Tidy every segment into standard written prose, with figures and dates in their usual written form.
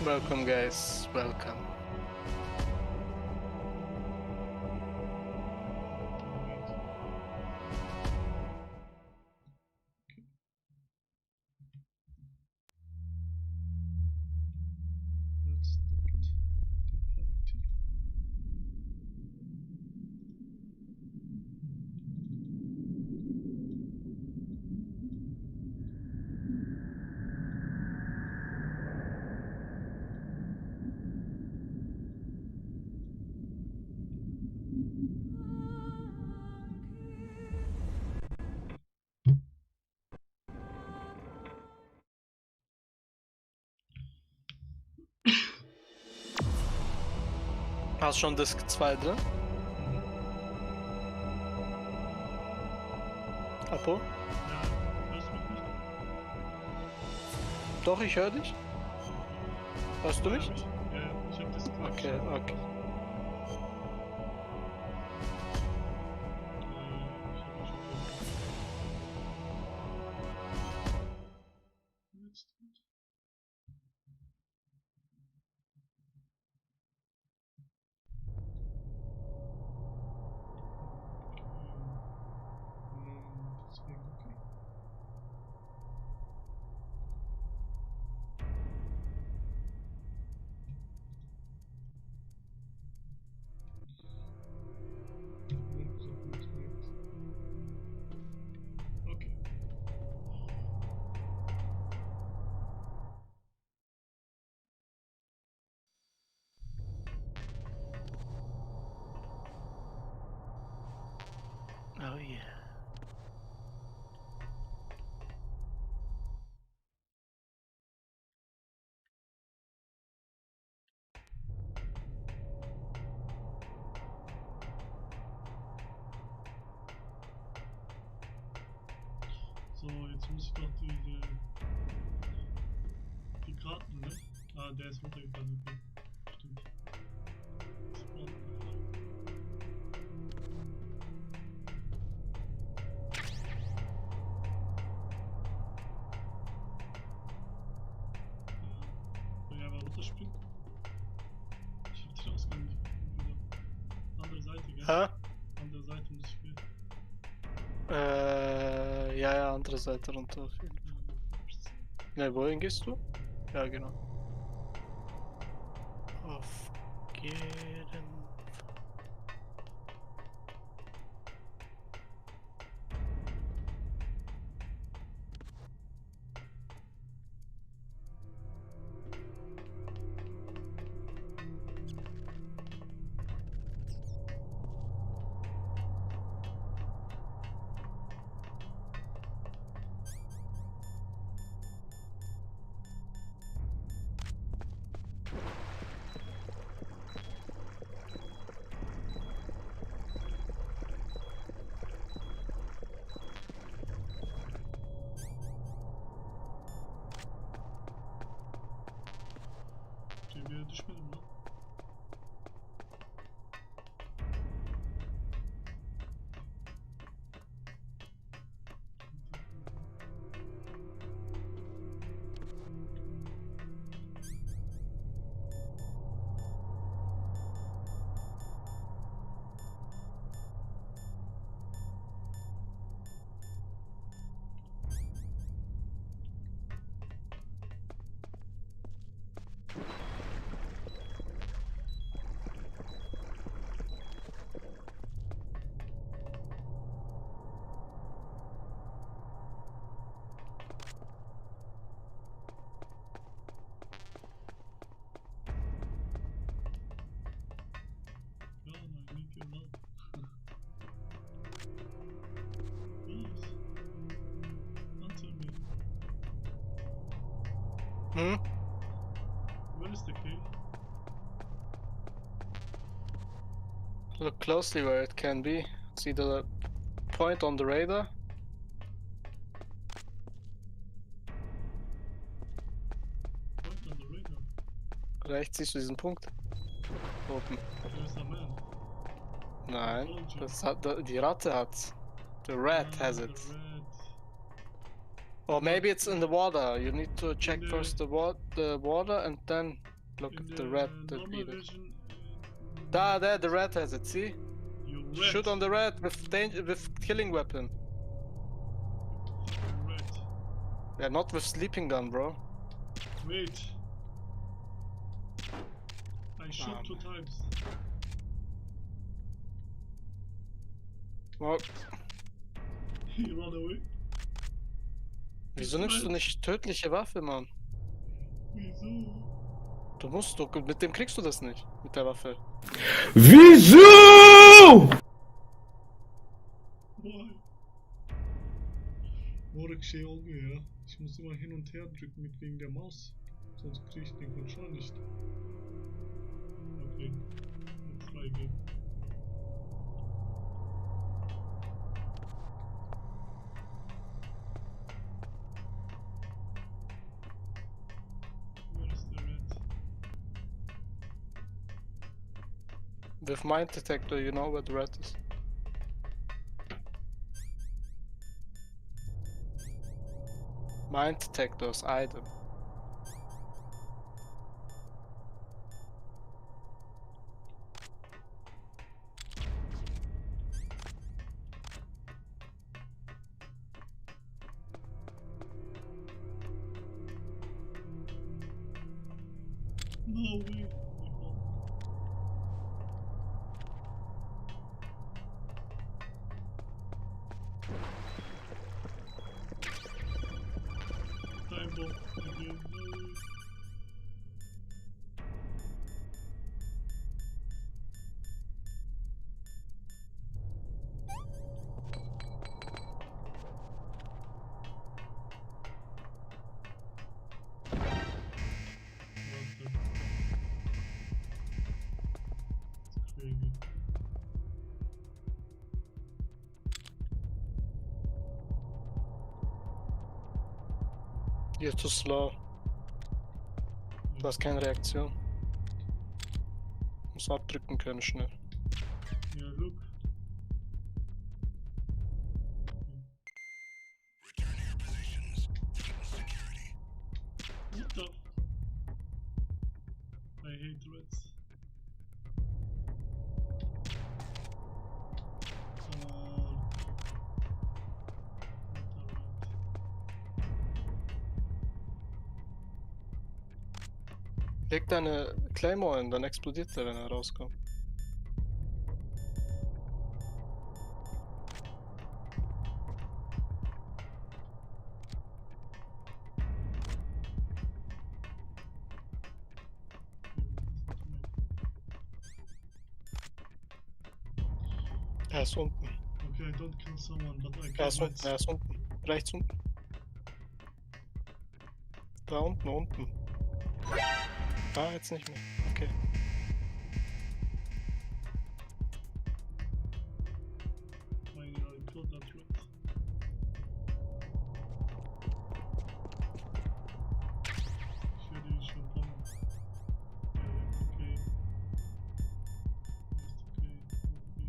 Welcome guys, welcome. Let's start the party. Hast schon Disk 2 drin? Apo? Ja, hörst du mich nicht? Doch, ich höre dich. Hörst du mich? Ja, ich hab das gleich. Okay, okay. Ich hab mich schon gehört. Jetzt. Deswegen, okay. So funktioniert. Okay. Oh yeah. So, jetzt muss ich doch die Karten, ne? Ah, der ist runtergefallen, okay. Stimmt. Das brauchen wir noch. Kann ich einmal runterspringen? Ich hab den Ausgang nicht wieder. Andere Seite, gell? Hä? Andere Seite muss ich spielen. Ja, andere Seite runter auf jeden Fall. Ne, wohin gehst du? Ja, genau. Auf jeden Fall. Hmm? Where is the key? Look closely where it can be. See the point on the radar? Point on the radar. Rechts siehst du diesen Punkt. Oben. There's a man. Nein, Told you. das hat, die Ratte hat's. The rat has The it. rat. Or maybe it's in the water. You need to check the- first the water and then look In at the the rat that normal eat it. version. There, the rat has it. See? You rat. Shoot on the rat with killing weapon. Fucking rat. Yeah, not with sleeping gun, bro. Wait. I shoot 2 times. Oh, He run away. wieso nimmst du nicht tödliche Waffe, Mann? Wieso? Du musst doch, mit dem kriegst du das nicht, mit der Waffe. Wieso? Why? Morg şey olmuyor ya. Ich muss immer hin und her drücken wegen der Maus. Sonst kriege ich den Control nicht. Okay. Let's try again. Where is the rat? With mine detector, you know where the rat is. Mine detectors, item. No way. Time bomb again. No way. It's crazy. You're too slow. Du hast keine Reaktion. Muss abdrücken können schnell. Yeah, look. What the? I hate rats. Come on. What a rat. Leg deine Claymore hin, dann explodiert der, wenn er rauskommt. Er ist unten. Okay, I don't kill someone, but I Er kill ist rats. unten, er ist unten. Rechts unten. Da unten, unten. Ah, jetzt nicht mehr. Okay. Finally, I killed that rat. Ich werde ihn schon kommen. Okay. Ist okay.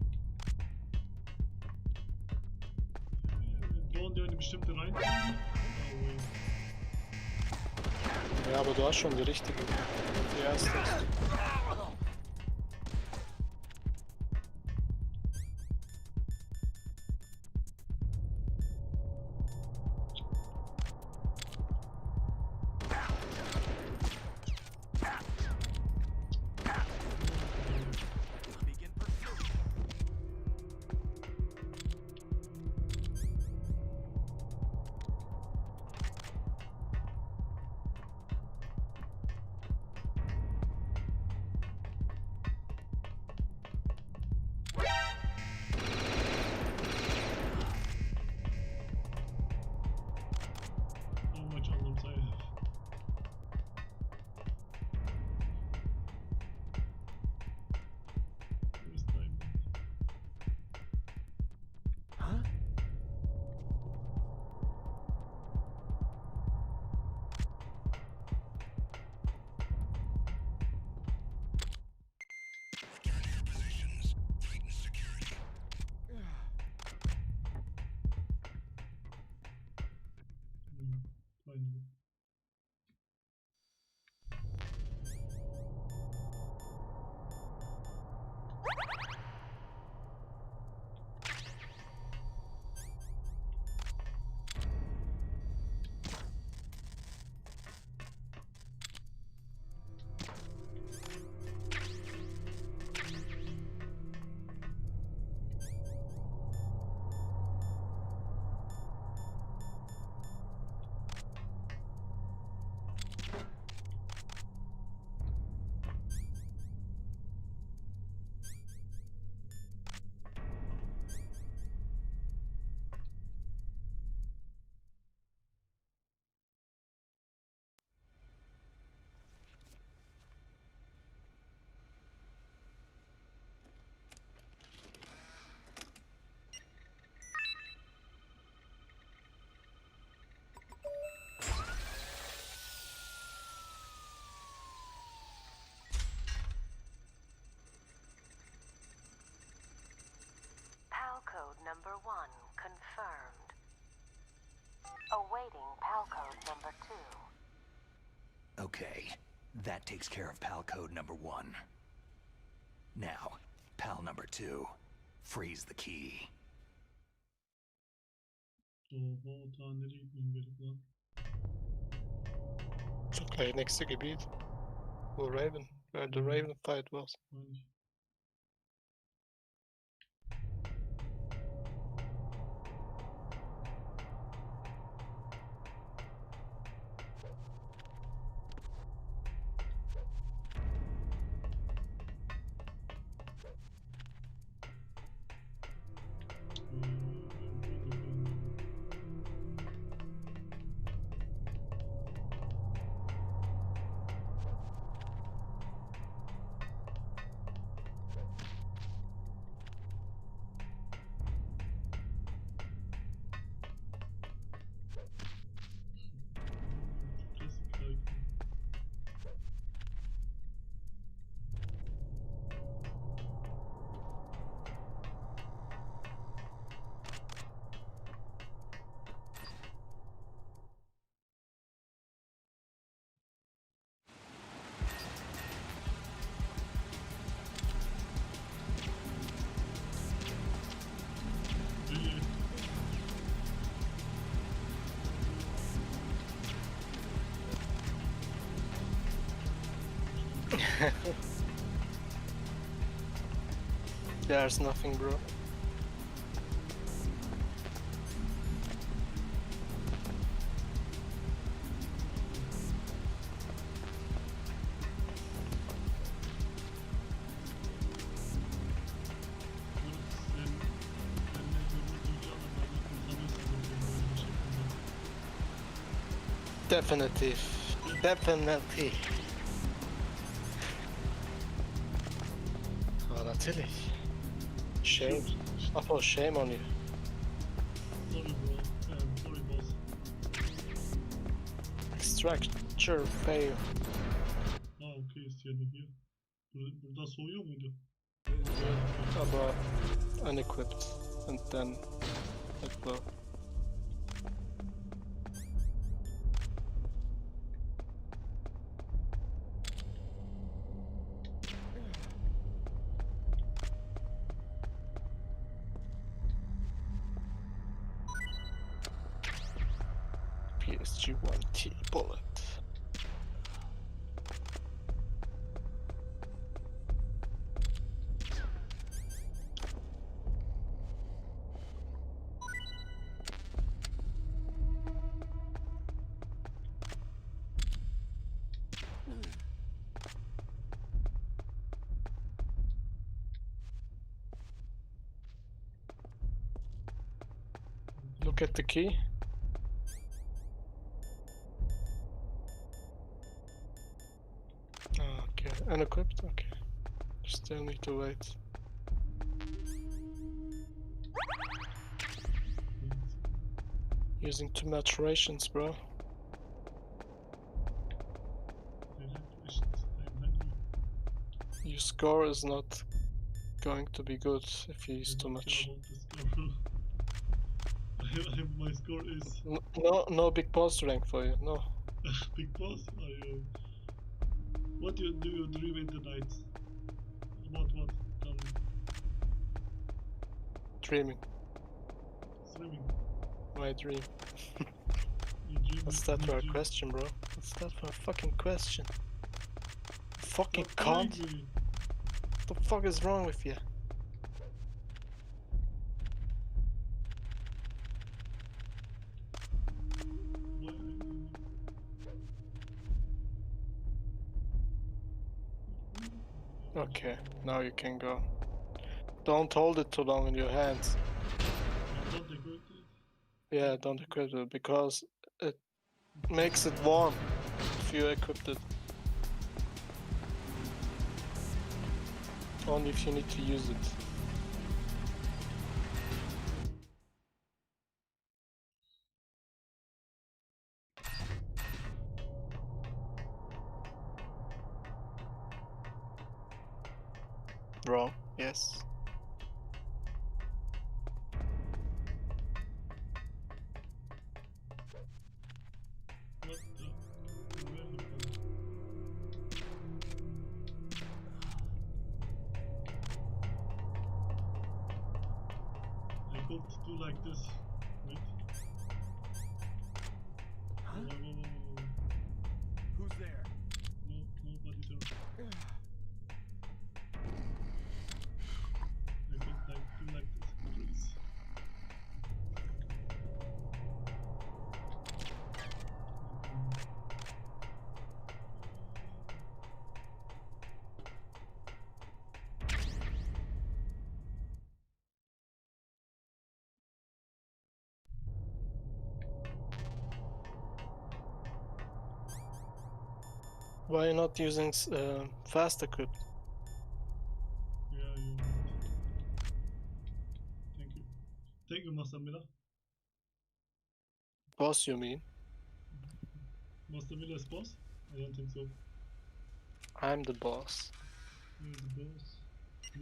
Bauen die eine bestimmte Reihenfolge? Oh, wait. Ja, aber du hast schon die richtige. Die erste ist. Okay, that takes care of pal code number 1. Now, pal number 2. Freeze the key. Oho, daha nereye gitmem gerek lan? Çok eksi gibiydi. Bu Raven. Where the Raven fight was. Aynen. Klasik harika. İyi. There's nothing, bro. Definitive. Definitely. Oh, natürlich. Shame. Oh, shame on you. Sorry bro. Sorry boss. Structure fail. Ha okey istiyordum ya. Burada soğuyor muydu? About unequipped. And then let go. PSG-1T bullet. Look at the key. Okay, unequipped? Okay. Still need to wait. Using too much rations, bro. Your score is not going to be good if you use too much. My score is No big boss rank for you, no. big boss. What do you dream in the night? About what? Tell me. Dreaming. Swimming. My dream. You dream. What's that for a question, bro? What's that for a fucking question? Fucking cunt? What the fuck is wrong with you? Okay, now you can go. Don't hold it too long in your hands. Don't equip it. Yeah, don't equip it because it makes it warm if you equip it. Only if you need to use it. Wrong, yes. What? difficult to do like this. Wait. Huh? Whoa. Who's there? No, nobody's around. I could like do like this, please. Why are you not using fast equip? Yeah, you're right. Thank you. Thank you, Masamila. Boss, you mean? Masamila is boss? I don't think so. I'm the boss. You're the boss.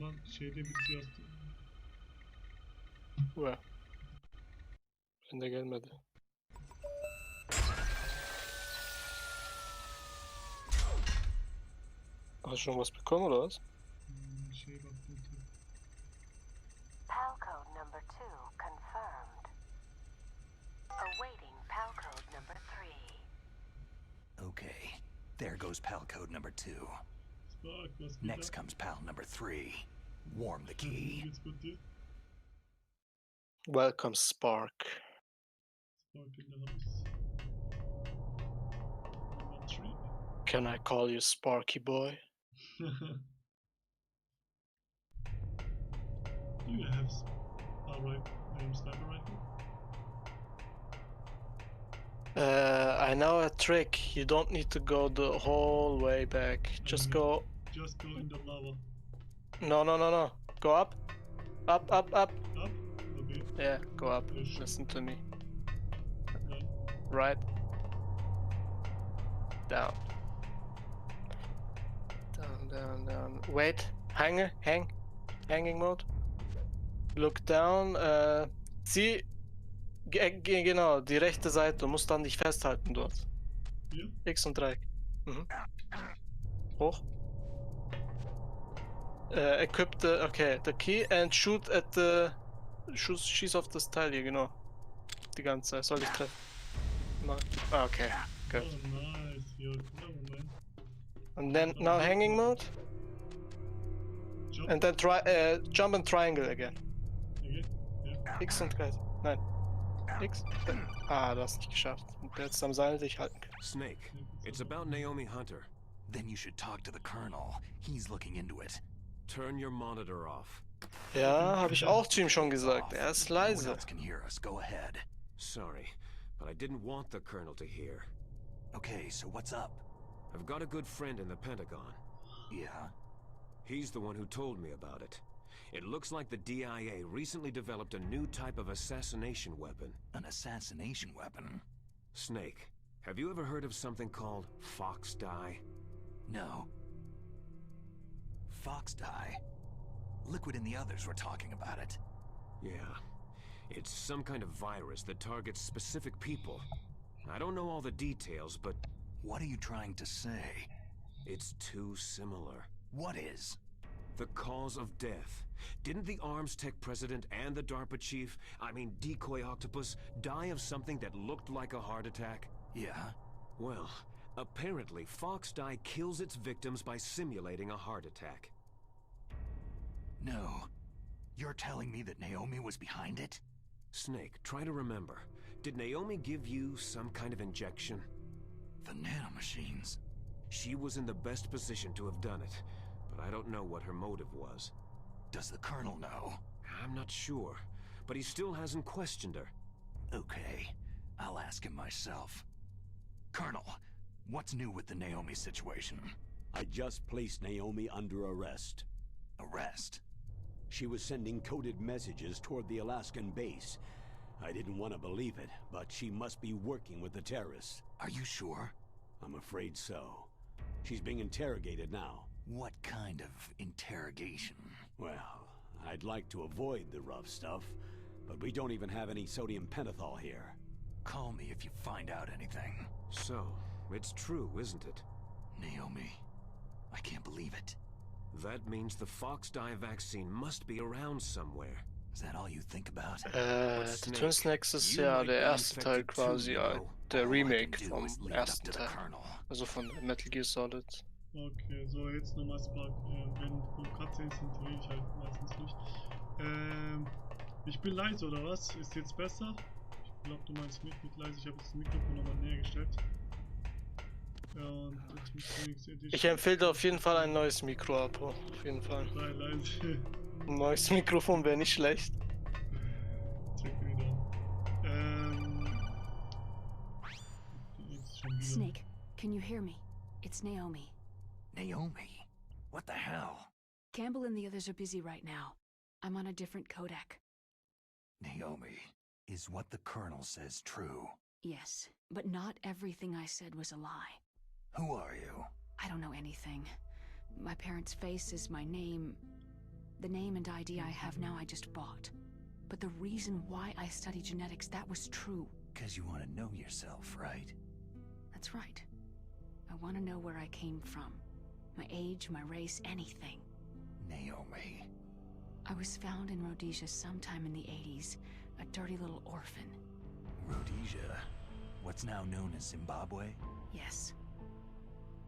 Lan şeyde birisi yazdı. Where? Bende gelmedi. Hast du schon was bekommen oder was? Şey baktım ki. PAL code number 2 confirmed. Awaiting PAL code number 3. Okay, there goes PAL code number 2. Spark, was geht Next ab? comes PAL number 3. Warm the key. Geht's gut dir? Welcome, Spark. Spark in the house. Number 3. Can I call you Sparky boy? Do you have sniper rifle? I know a trick. You don't need to go the whole way back. Just go. Just go in the lava. No. Go up. Up. Up? Okay. Yeah, go up. Yeah, sure. Listen to me. Right. Right. Down. Down. Wait. Hanging mode. Look down. Sieh. Genau, die rechte Seite. Du musst dann dich festhalten dort. Hier? X und Dreieck. Mhm. Hoch. Equip the key and shoot at the... Schieß auf das Teil hier, genau. Die ganze Zeit. Soll ich treffen? Okay, good. Oh, nice. You're clever, man. And then, now hanging mode. Jump. And then try, jump and triangle again. Okay. Yeah. X und Kreis. Nein. X. Ah, du hast nicht geschafft. Und jetzt am Seil dich halten können. Snake, it's about Naomi Hunter. Then you should talk to the Colonel. He's looking into it. Turn your monitor off. Ja, habe ich auch zu ihm schon gesagt. Er ist No one leise. else can hear us. Go ahead. Sorry, but I didn't want the Colonel to hear. Okay, so what's up? I've got a good friend in the Pentagon. Yeah? He's the one who told me about it. It looks like the DIA recently developed a new type of assassination weapon. An assassination weapon? Snake, have you ever heard of something called fox dye? No. Fox dye? Liquid and the others were talking about it. Yeah. It's some kind of virus that targets specific people. I don't know all the details, but What are you trying to say? it's too similar. What is? The cause of death. Didn't the Arms Tech president and the DARPA chief, Decoy Octopus, die of something that looked like a heart attack? Yeah? Well, apparently Fox dye kills its victims by simulating a heart attack. No. You're telling me that Naomi was behind it? Snake, try to remember. Did Naomi give you some kind of injection? The nanomachines. She was in the best position to have done it, but I don't know what her motive was. Does the Colonel know? I'm not sure, but he still hasn't questioned her. Okay, I'll ask him myself. Colonel, what's new with the Naomi situation? I just placed Naomi under arrest. Arrest? She was sending coded messages toward the Alaskan base. I didn't want to believe it, but she must be working with the terrorists. Are you sure? I'm afraid so. She's being interrogated now. What kind of interrogation? Well, I'd like to avoid the rough stuff, but we don't even have any sodium pentothal here. Call me if you find out anything. So, it's true, isn't it? Naomi, I can't believe it. That means the Fox dye vaccine must be around somewhere. Is that all you think about? Der Twin Snakes ist You ja might der be erste Teil infected too, quasi, you know. der All I can Remake do vom is leave it up ersten to the Teil. Colonel. Also von Metal Gear Solid. Okay, so jetzt nochmal Spark. Wenn so Cutscenes sind, rede ich halt meistens nicht. Ich bin leise oder was? Ist jetzt besser? Ich glaube, du meinst mich mit leise. Ich habe jetzt das Mikrofon nochmal näher gestellt. Ja, und jetzt mit Phoenix Edition. Ich empfehle dir auf jeden Fall ein neues Mikro, Apo. Auf jeden Fall. Sei leise. Ein neues Mikrofon wäre nicht schlecht. Check wieder. Jetzt schon wieder. Snake, can you hear me? It's Naomi. Naomi? What the hell? Campbell and the others are busy right now. I'm on a different codec. Naomi, is what the Colonel says true? Yes, but not everything I said was a lie. Who are you? I don't know anything. My parents' face is my name. The name and ID I have now I just bought. But the reason why I study genetics, that was true. 'Cause you want to know yourself, right? That's right. I want to know where I came from. My age, my race, anything. Naomi. I was found in Rhodesia sometime in the 80s, a dirty little orphan. Rhodesia? What's now known as Zimbabwe? Yes.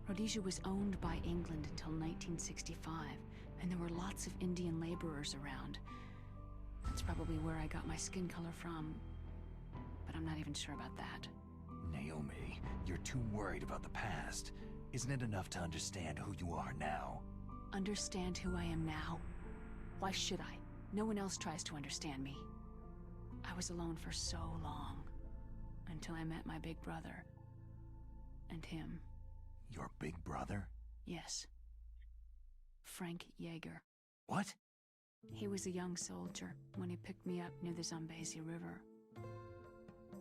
Rhodesia was owned by England until 1965, and there were lots of Indian laborers around. That's probably where I got my skin color from, but I'm not even sure about that. Naomi, you're too worried about the past. Isn't it enough to understand who you are now? Understand who I am now? Why should I? No one else tries to understand me. I was alone for so long, until I met my big brother. And him. Your big brother? Yes. Frank Yeager. What? He was a young soldier when he picked me up near the Zambezi River.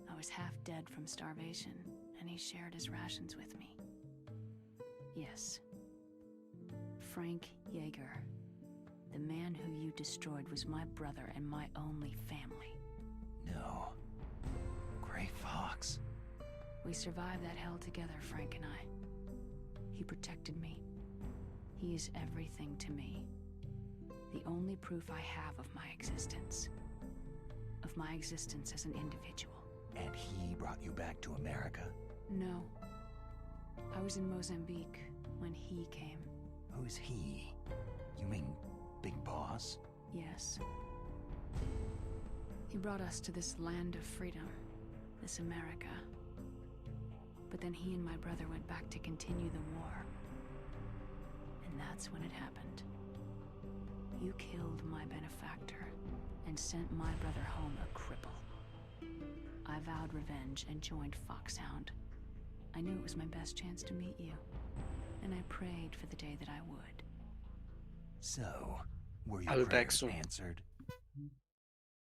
I was half dead from starvation, and he shared his rations with me. Yes. Frank Yeager. The man who you destroyed was my brother and my only family. No. Gray Fox. We survived that hell together, Frank and I. He protected me. He is everything to me. The only proof I have of my existence. Of my existence as an individual. And he brought you back to America? No. I was in Mozambique when he came. Who's he? You mean Big Boss? Yes. He brought us to this land of freedom, this America. But then he and my brother went back to continue the war. And that's when it happened. You killed my benefactor and sent my brother home a cripple. I vowed revenge and joined Foxhound. I knew it was my best chance to meet you, and I prayed for the day that I would. So, were Alle your prayers backstory. answered?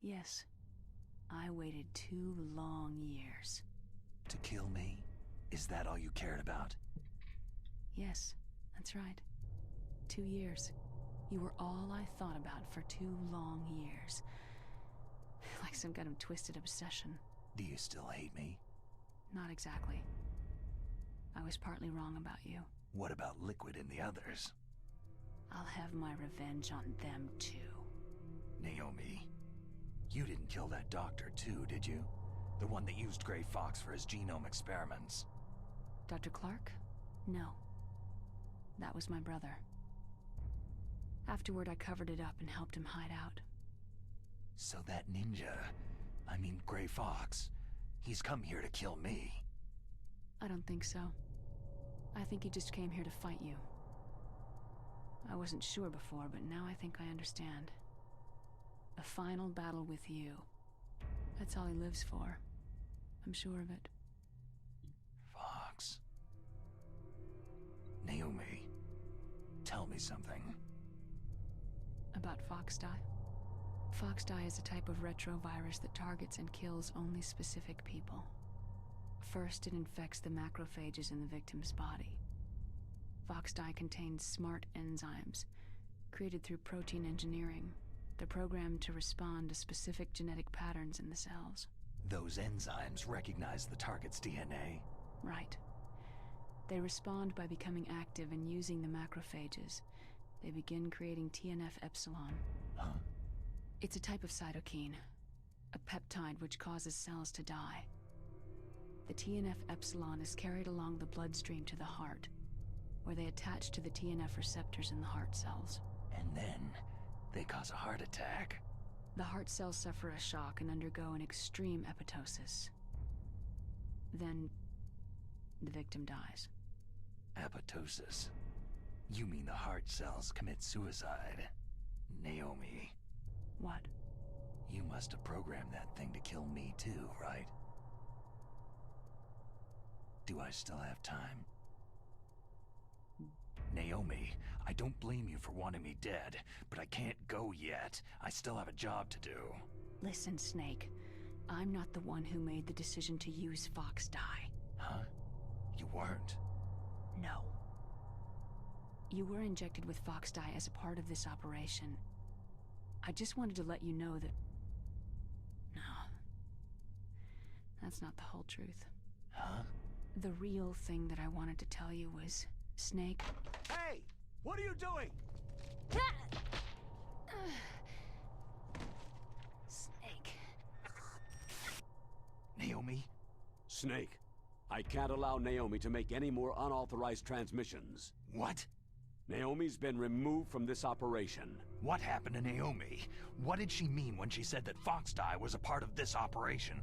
Yes. I waited 2 long years. To kill me? Is that all you cared about? Yes, that's right. 2 years. You were all I thought about for 2 long years. Like some kind of twisted obsession. Do you still hate me? Not exactly. I was partly wrong about you. What about Liquid and the others? I'll have my revenge on them too. Naomi, you didn't kill that doctor too, did you? The one that used Gray Fox for his genome experiments. Dr. Clark? No. That was my brother. Afterward, I covered it up and helped him hide out. So that ninja, I mean Gray Fox, he's come here to kill me. I don't think so. I think he just came here to fight you. I wasn't sure before, but now I think I understand. A final battle with you. That's all he lives for. I'm sure of it. Fox. Naomi, tell me something. About Foxdie? Foxdie is a type of retrovirus that targets and kills only specific people. First, it infects the macrophages in the victim's body. Foxdie contains smart enzymes, created through protein engineering. They're programmed to respond to specific genetic patterns in the cells. Those enzymes recognize the target's DNA? Right. They respond by becoming active and using the macrophages. They begin creating TNF-epsilon. Huh? It's a type of cytokine, a peptide which causes cells to die. The TNF epsilon is carried along the bloodstream to the heart, where they attach to the TNF receptors in the heart cells. And then they cause a heart attack. The heart cells suffer a shock and undergo an extreme apoptosis. Then, the victim dies. Apoptosis? You mean the heart cells commit suicide? Naomi, What? you must have programmed that thing to kill me too, right? Do I still have time? Naomi, I don't blame you for wanting me dead, but I can't go yet. I still have a job to do. Listen, Snake. I'm not the one who made the decision to use Fox dye. Huh? You weren't? No. You were injected with Fox dye as a part of this operation. I just wanted to let you know that... No. That's not the whole truth. Huh? The real thing that I wanted to tell you was... Snake... Hey! What are you doing? Snake... Naomi? Snake, I can't allow Naomi to make any more unauthorized transmissions. What? Naomi's been removed from this operation. What happened to Naomi? What did she mean when she said that Fox dye was a part of this operation?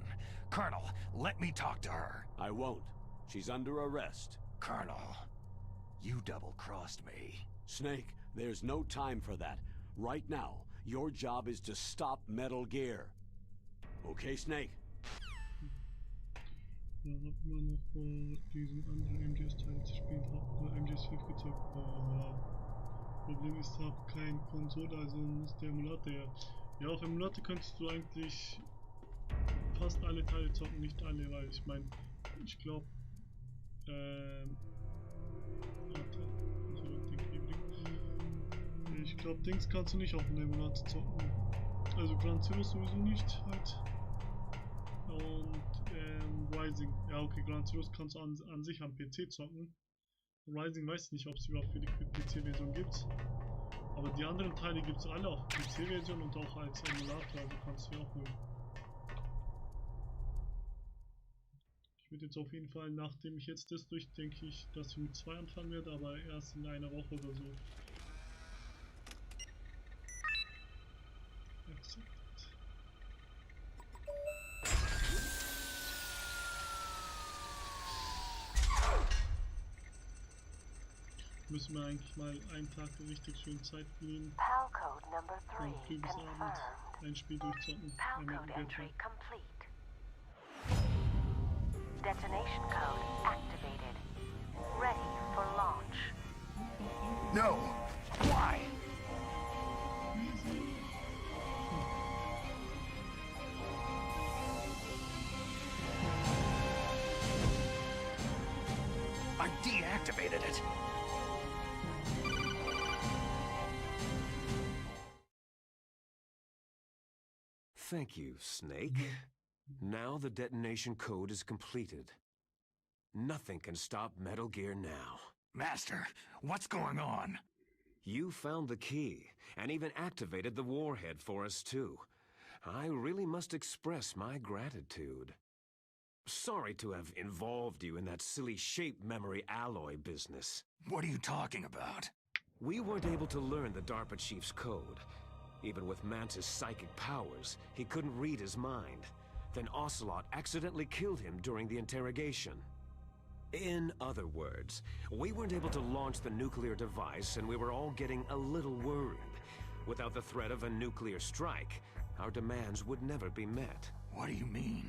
Colonel, let me talk to her. I won't. She's under arrest. Colonel, you double-crossed me. Snake, there's no time for that. Right now, your job is to stop Metal Gear. Okay, Snake? Ja, hab immer noch diesen anderen MGS-Teil zu spielen, hab nur MGS 5 gezockt. Problem ist, ich hab kein Konsole, also muss der Emulator her. Ja, auf Emulator könntest du eigentlich fast alle Teile zocken, nicht alle, weil ich meine, ich glaube, ich glaube, Dings kannst du nicht auf dem Emulator zocken. Also Gran Turismo sowieso nicht halt. Und Rising. Ja, okay, Gran Turismo kannst du an sich am PC zocken. Rising weiß ich nicht, ob es überhaupt für die PC-Version gibt. Aber die anderen Teile gibt es alle auf PC-Version und auch als Emulator, also kannst du auch holen. Ich würde jetzt auf jeden Fall, nachdem ich jetzt das durchdenke, ich, dass ich mit 2 anfangen werde, aber erst in einer Woche oder so. Müssen wir eigentlich mal einen Tag richtig schön Zeit nehmen PAL code number 3 und früh bis Abend confirmed. ein Spiel durchzocken. PAL Einmal code im entry Beta. complete. Detonation code activated. Ready for launch. No! Why? I deactivated it. Thank you, Snake. Now the detonation code is completed. Nothing can stop Metal Gear now. Master, what's going on? You found the key, and even activated the warhead for us too. I really must express my gratitude. Sorry to have involved you in that silly shape memory alloy business. What are you talking about? We weren't able to learn the DARPA chief's code. Even with Mantis' psychic powers, he couldn't read his mind. Then Ocelot accidentally killed him during the interrogation. In other words, we weren't able to launch the nuclear device, and we were all getting a little worried. Without the threat of a nuclear strike, our demands would never be met. What do you mean?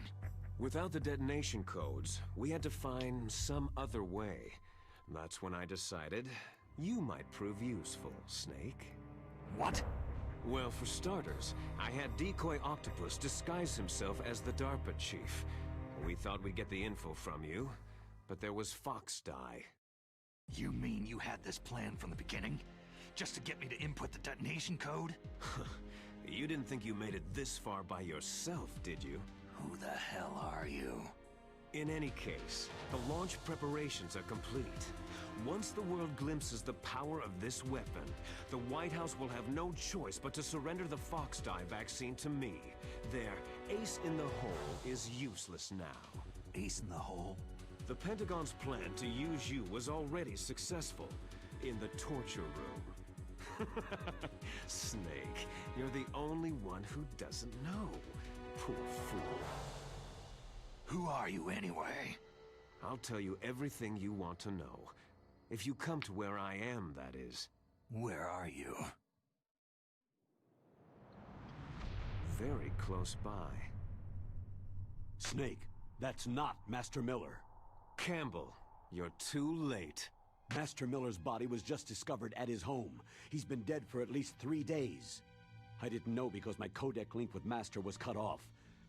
Without the detonation codes, we had to find some other way. That's when I decided you might prove useful, Snake. What? Well, for starters, I had Decoy Octopus disguise himself as the DARPA chief. We thought we'd get the info from you, but there was Fox dye. You mean you had this plan from the beginning? Just to get me to input the detonation code? You didn't think you made it this far by yourself, did you? Who the hell are you? In any case, the launch preparations are complete. Once the world glimpses the power of this weapon, the White House will have no choice but to surrender the Fox dye vaccine to me. Their ace in the hole is useless now. Ace in the hole? The Pentagon's plan to use you was already successful in the torture room. Snake, you're the only one who doesn't know. Poor fool. Who are you anyway? I'll tell you everything you want to know. If you come to where I am, that is. Where are you? Very close by. Snake, that's not Master Miller. Campbell, you're too late. Master Miller's body was just discovered at his home. He's been dead for at least 3 days. I didn't know because my codec link with Master was cut off.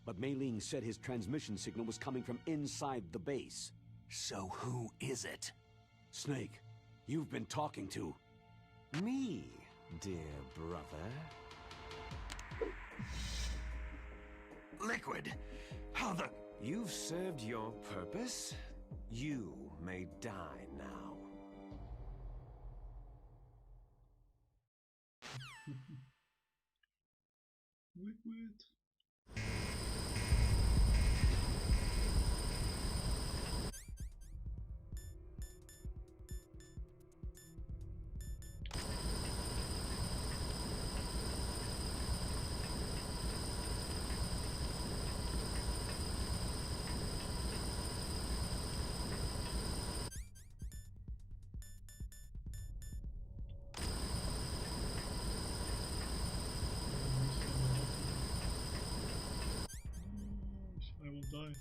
But Mei Ling said his transmission signal was coming from inside the base. So who is it? Snake, you've been talking to... Me, dear brother. Liquid! How the... You've served your purpose. You may die now. Liquid. I will die.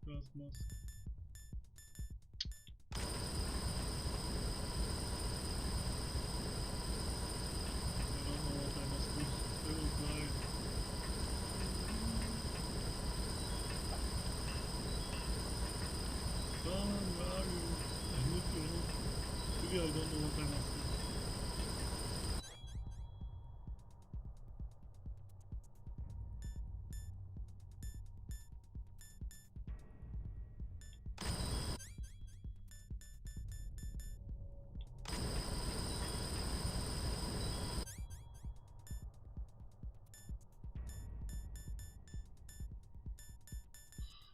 Gas mask. I don't know what I must do. I will die. Come, where are you? I need your help. Really, I don't know what I must do.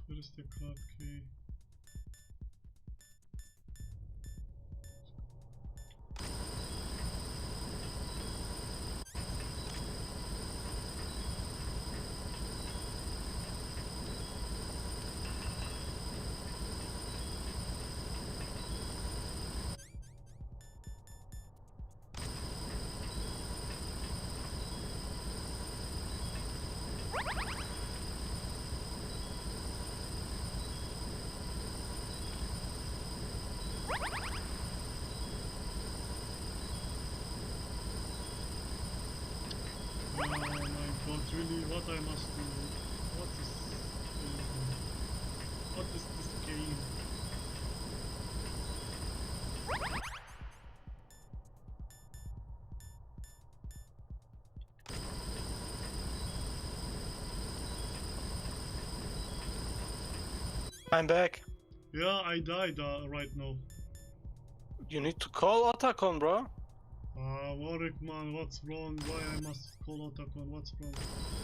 Where is the card key? Oh my god, really, what I must do? What is this game? I'm back. Yeah, I died right now. You need to call Otacon, bro. Warwick man, what's wrong? Why I must call Otacon? What's wrong?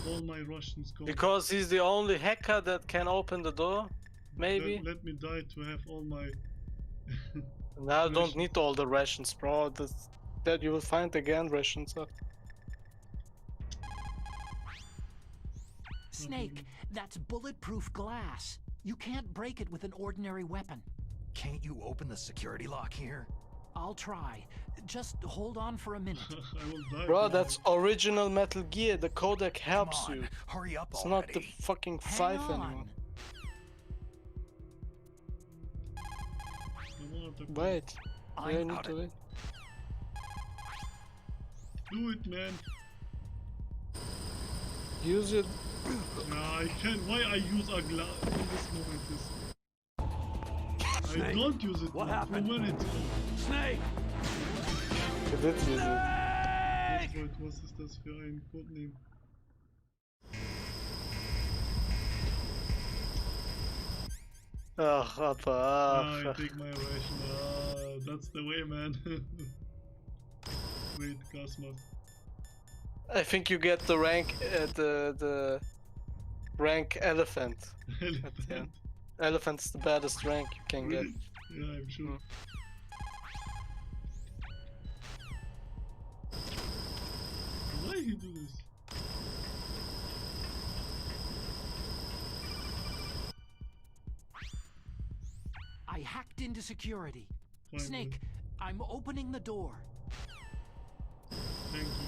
All my Russians go. Because he's the only hacker that can open the door. Maybe. Let me die to have all my... Now don't Rations. need all the rations, bro. That you will find again rations. Snake, that's bulletproof glass. You can't break it with an ordinary weapon. Can't you open the security lock here? I'll try. Just hold on for a minute. I will die. Bro, now. that's original Metal Gear. The codec helps Come on, you. hurry up It's already. not the fucking Hang 5 on. anymore. Come on, Otacon. Wait. I'm Yeah, I need out to of- wait. Do it, man. Use it. Nah, I can't. Why I use a glass in this moment? I Snake, don't use it. what now. happened? From when it... Snake! You did use it. Wait, was ist das für ein Codename? Ach, Papa, I ach. take my ration. That's the way, man. Wait, gas mask. I think you get the rank, the rank elephant at the end. Elephant's the baddest rank you can get. Really? Yeah, I'm sure. Why he do this? I hacked into security. Fine, Snake, I'm opening the door. Thank you.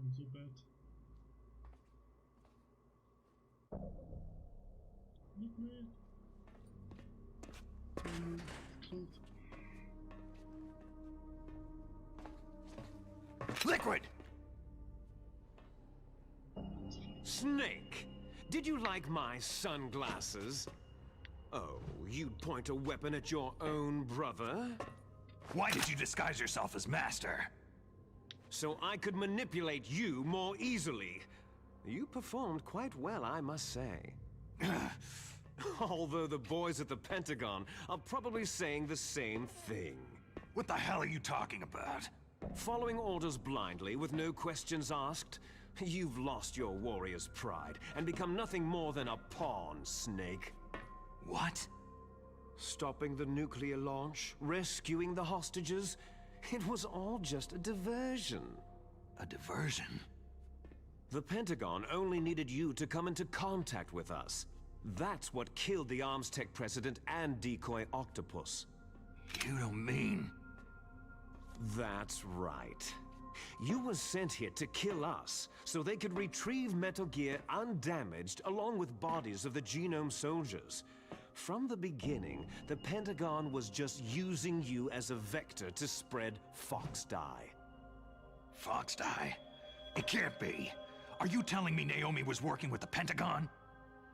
I'm so bad. Not great. Close. Liquid! Snake, did you like my sunglasses? Oh, you'd point a weapon at your own brother? Why did you disguise yourself as Master? So I could manipulate you more easily. You performed quite well, I must say. Although the boys at the Pentagon are probably saying the same thing. What the hell are you talking about? Following orders blindly with no questions asked, you've lost your warrior's pride and become nothing more than a pawn, Snake. What? Stopping the nuclear launch, rescuing the hostages, it was all just a diversion. A diversion? The Pentagon only needed you to come into contact with us. That's what killed the Arms Tech president and decoy octopus. You don't mean... That's right. You were sent here to kill us, so they could retrieve Metal Gear undamaged along with bodies of the Genome soldiers. From the beginning, the Pentagon was just using you as a vector to spread Fox Dye. Fox Dye? It can't be. Are you telling me Naomi was working with the Pentagon?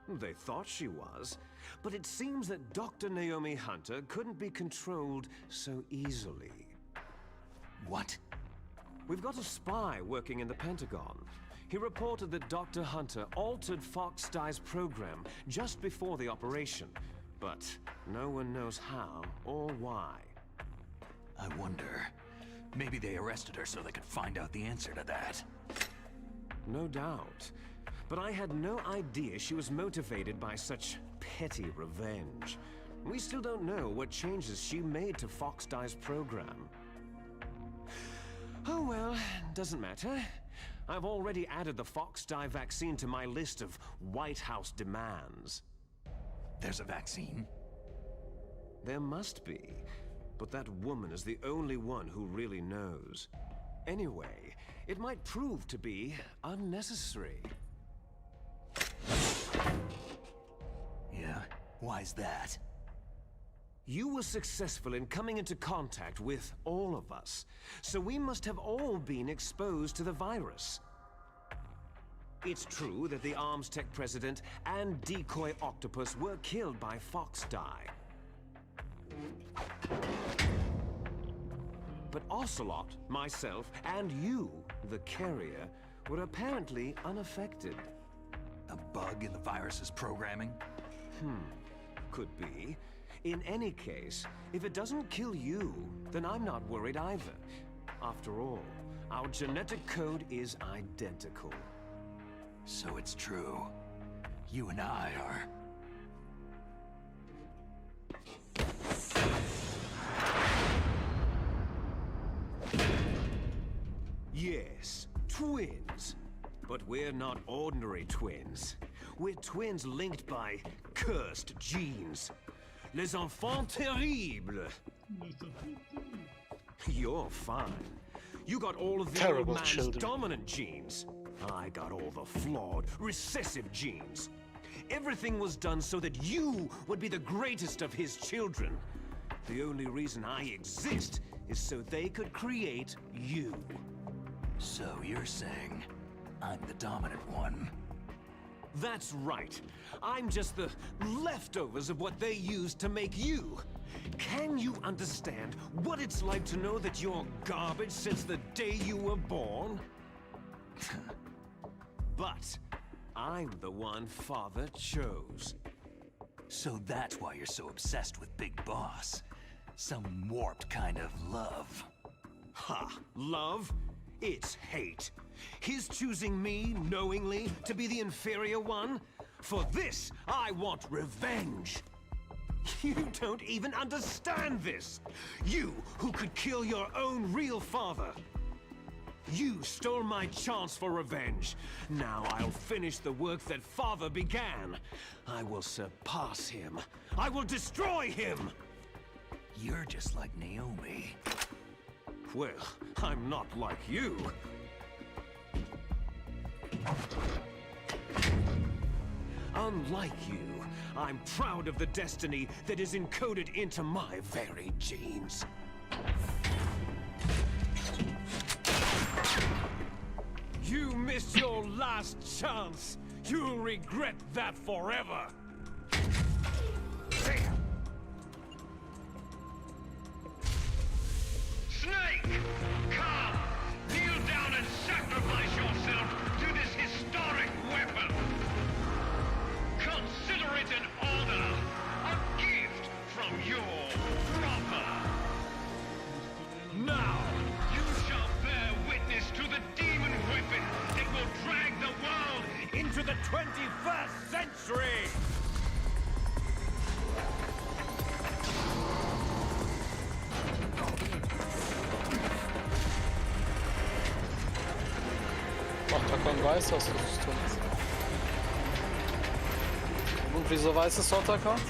They thought she was, but it seems that Dr. Naomi Hunter couldn't be controlled so easily. What? We've got a spy working in the Pentagon. He reported that Dr. Hunter altered Fox Dye's program just before the operation, but no one knows how or why. I wonder. Maybe they arrested her so they could find out the answer to that. No doubt. But I had no idea she was motivated by such petty revenge. We still don't know what changes she made to Fox Dye's program. Oh well, doesn't matter. I've already added the Fox Dye vaccine to my list of White House demands. There's a vaccine? There must be, but that woman is the only one who really knows. Anyway, it might prove to be unnecessary. Yeah? Why's that? You were successful in coming into contact with all of us, so we must have all been exposed to the virus. It's true that the Arms Tech president and decoy octopus were killed by Fox Dye. But Ocelot, myself, and you, the carrier, were apparently unaffected. A bug in the virus's programming? Could be. In any case, if it doesn't kill you, then I'm not worried either. After all, our genetic code is identical. So it's true. You and I are... Yes, twins. But we're not ordinary twins. We're twins linked by cursed genes. Les enfants terribles. You're fine. You got all of the Terrible old man's children. dominant genes. I got all the flawed, recessive genes. Everything was done so that you would be the greatest of his children. The only reason I exist is so they could create you. So you're saying I'm the dominant one? That's right. I'm just the leftovers of what they used to make you. Can you understand what it's like to know that you're garbage since the day you were born? But I'm the one Father chose. So that's why you're so obsessed with Big Boss. Some warped kind of love. Ha! Love? It's hate. His choosing me, knowingly, to be the inferior one? For this, I want revenge! You don't even understand this! You, who could kill your own real father! You stole my chance for revenge. Now I'll finish the work that Father began. I will surpass him. I will destroy him! You're just like Naomi. Well, I'm not like you. Unlike you, I'm proud of the destiny that is encoded into my very genes. You missed your last chance. You'll regret that forever. Snake! Come! Kneel down and sacrifice yourself to this historic weapon! Consider it an honor! A gift from your brother! Now! You shall bear witness to the demon weapon that will drag the world Into the 21st century! Otacon weiß, was du tust. Und wieso weiß es Otacon?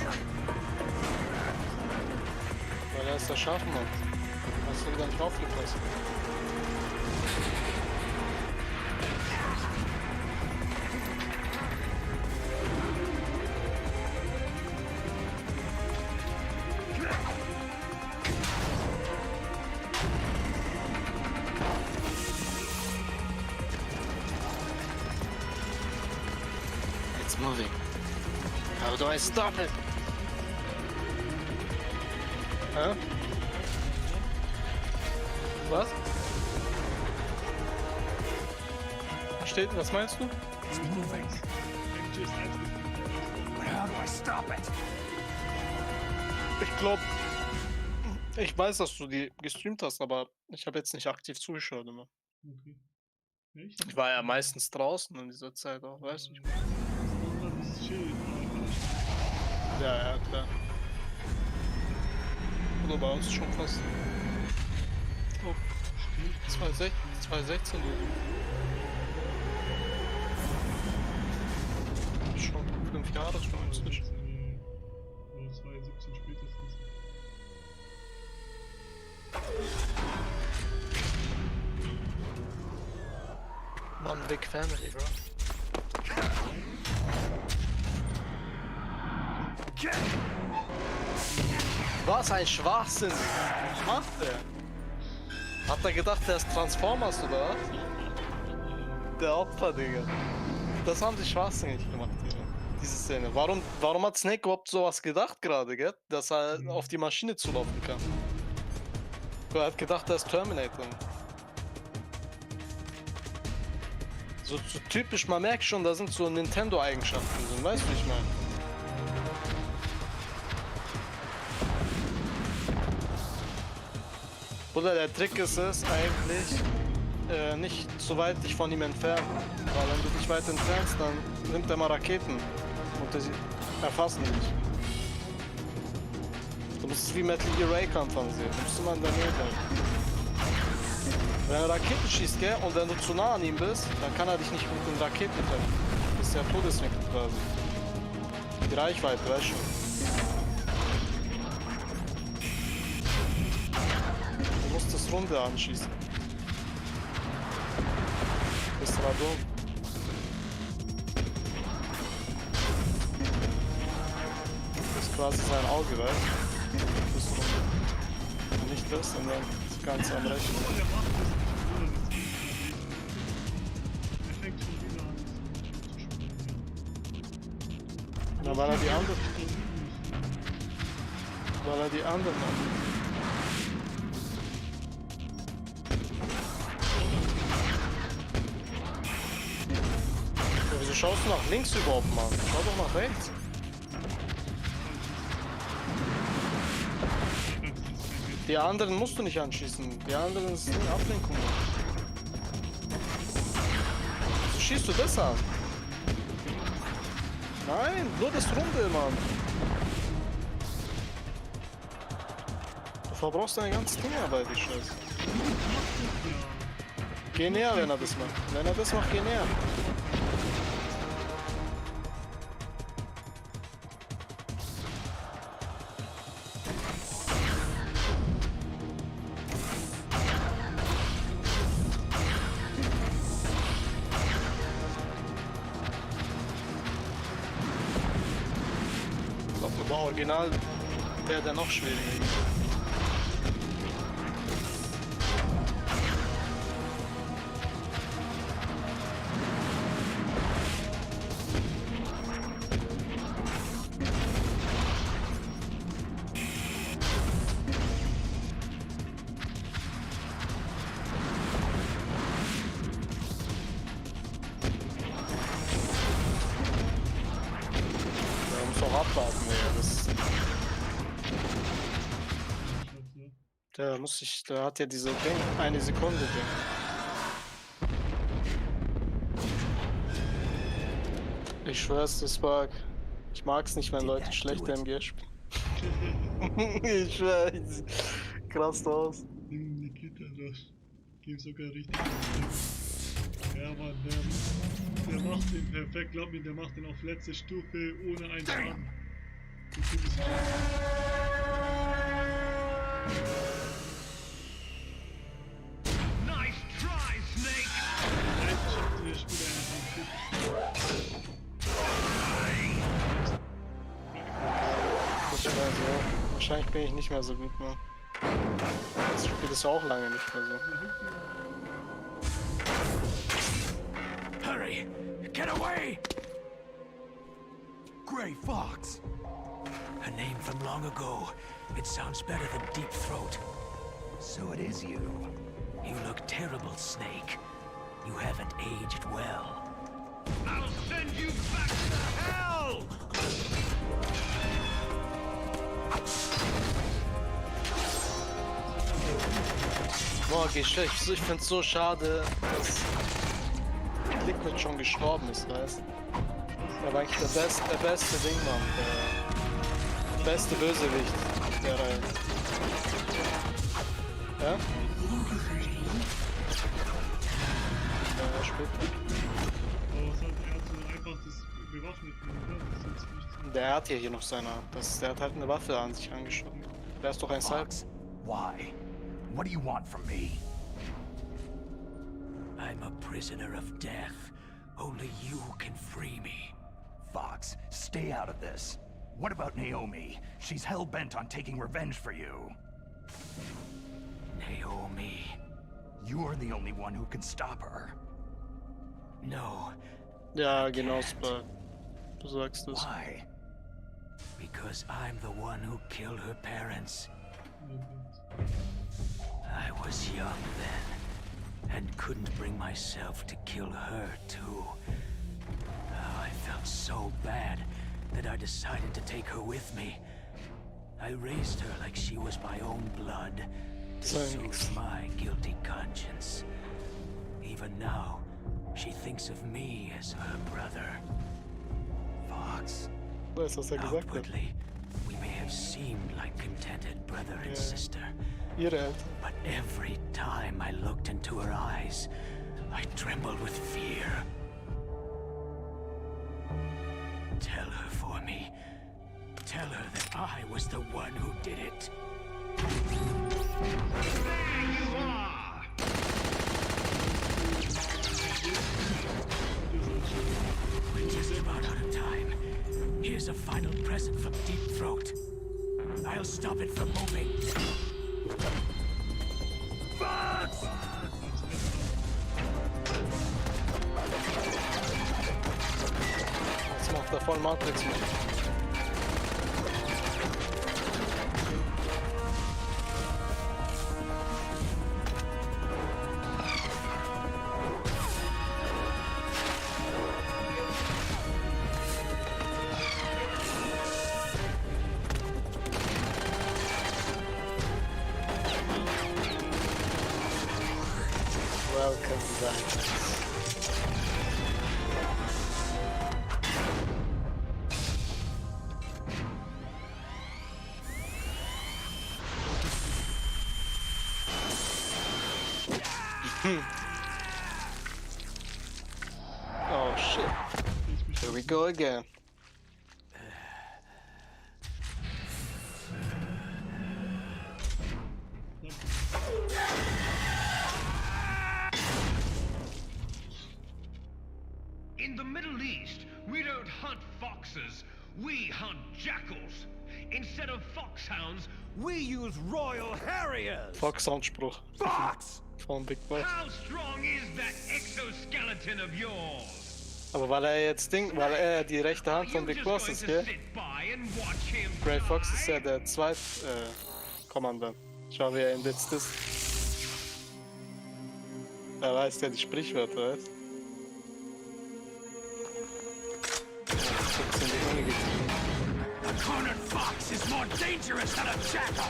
Weil er es erschaffen hat. Hast du wieder nicht aufgepasst? It's moving. How do I stop it? Hä? Was? Steht, was meinst du? It's moving. But how do I stop it? Ich glaube, ich weiß, dass du die gestreamt hast, aber ich habe jetzt nicht aktiv zugeschaut immer. Okay. Echt? Ich war ja meistens draußen in dieser Zeit auch, weißt du? Das ist schön. Ja, ja, klar. Oder bei uns schon fast. Oh, 2016 schon 5 Jahre schon inzwischen. Oder 2017 spätestens. One big family, bro. Was ein Schwachsinn! Was macht der? Hat er gedacht, der ist Transformers oder was? Der Opfer, Digga. Das haben die schwachsinnig gemacht, Digga. Diese Szene. Warum hat Snake überhaupt sowas gedacht gerade, gell? Dass er auf die Maschine zulaufen kann? Er hat gedacht, er ist Terminator. So typisch, man merkt schon, da sind so Nintendo-Eigenschaften drin, weißt du, wie ich meine? Oder der Trick ist es eigentlich, nicht zu weit dich von ihm entfernen. Weil wenn du dich weit entfernst, dann nimmt er mal Raketen und die erfassen dich. Du musst es wie Metal Gear Ray-Kampf ansehen, du musst immer in der Nähe bleiben. Wenn er Raketen schießt, gell, und wenn du zu nah an ihm bist, dann kann er dich nicht mit den Raketen treffen. Das ist ja Todeswinkel quasi. Die Reichweite, weißt du schon. Du musst das Runde anschießen. Bist du mal dumm. Das ist quasi sein Auge, weißt du? Bist du wenn nicht das, dann das Ganze am Rechnen. Oh, der macht das. Er fängt schon wieder an zu spielen. Na, weil er die andere. Weil er die anderen macht. Ja, wieso schaust du nach links überhaupt, Mann? Schau doch nach rechts. Die anderen musst du nicht anschießen. Die anderen sind Ablenkung. Wieso schießt du das an? Nein, nur das Runde, Mann. Du verbrauchst deine ganze Dingarbeit, die Scheiße. Geh näher, wenn er das macht. Wenn er das macht, geh näher. Ich glaube, aber original wäre der noch schwieriger. Abwarten, ja, das. Der hat ja diese Ding, eine Sekunde Ding. Ich schwör's, das Bug. Ich mag's nicht, wenn Leute schlecht MG spielen. Ich schwör, krass aus. Nikita, das geht sogar richtig. Ja, Mann, der macht den perfekt, glaub mir, der macht den auf letzte Stufe ohne einen Schaden. Nice try, Snake! Wahrscheinlich bin ich nicht mehr so gut, Mann. Das Spiel ist ja auch lange nicht mehr so. Hurry! Get away! Gray Fox! A name from long ago. It sounds better than Deep Throat. So it is you. You look terrible, Snake. You haven't aged well. I'll send you back to hell! Boah, ich find's so schade, dass Liquid schon gestorben ist, weißt du? Er war eigentlich der beste Ding, Mann. Der beste Bösewicht der Reihe. Ja? Ja, später. Aber was hat er so einfach das bewaffnet, oder? Das ist jetzt nichts. Der hat ja hier noch seine. Der hat halt eine Waffe an sich angeschoben. Der ist doch ein Cyber. Fox, why? What do you want from me? I'm a prisoner of death. Only you can free me. Fox, stay out of this. What about Naomi? She's hell-bent on taking revenge for you. Naomi? You're the only one who can stop her. No. Ja, genau, Spike. Du sagst es. Why? Because I'm the one who killed her parents. I was young then, and couldn't bring myself to kill her too. Oh, I felt so bad that I decided to take her with me. I raised her like she was my own blood, to soothe my guilty conscience. Even now, she thinks of me as her brother. Fox. Weißt du, was er gesagt hat? Outwardly, we may have seemed like contented brother and sister. Ihre Eltern. But every time I looked into her eyes, I trembled with fear. Tell her for me. Tell her that I was the one who did it. There you are! We're just about out of time. Here's a final present from Deep Throat. I'll stop it from moving. Fox! Jetzt macht er voll Matrix mit. Welcome back. Oh shit. Here we go again. In the Middle East, we don't hunt foxes, we hunt jackals. Instead of foxhounds, We use Royal Harriers! Fox-Soundspruch Fox! von Big Boss. how strong is that exoskeleton of yours? Aber weil er die rechte Hand von Big Boss ist, gell? Grey Fox ist ja der Kommandant. Schau, wie er ihn jetzt ist. Er weiß ja die Sprichwörter, weißt? A cornered fox is more dangerous than a jackal!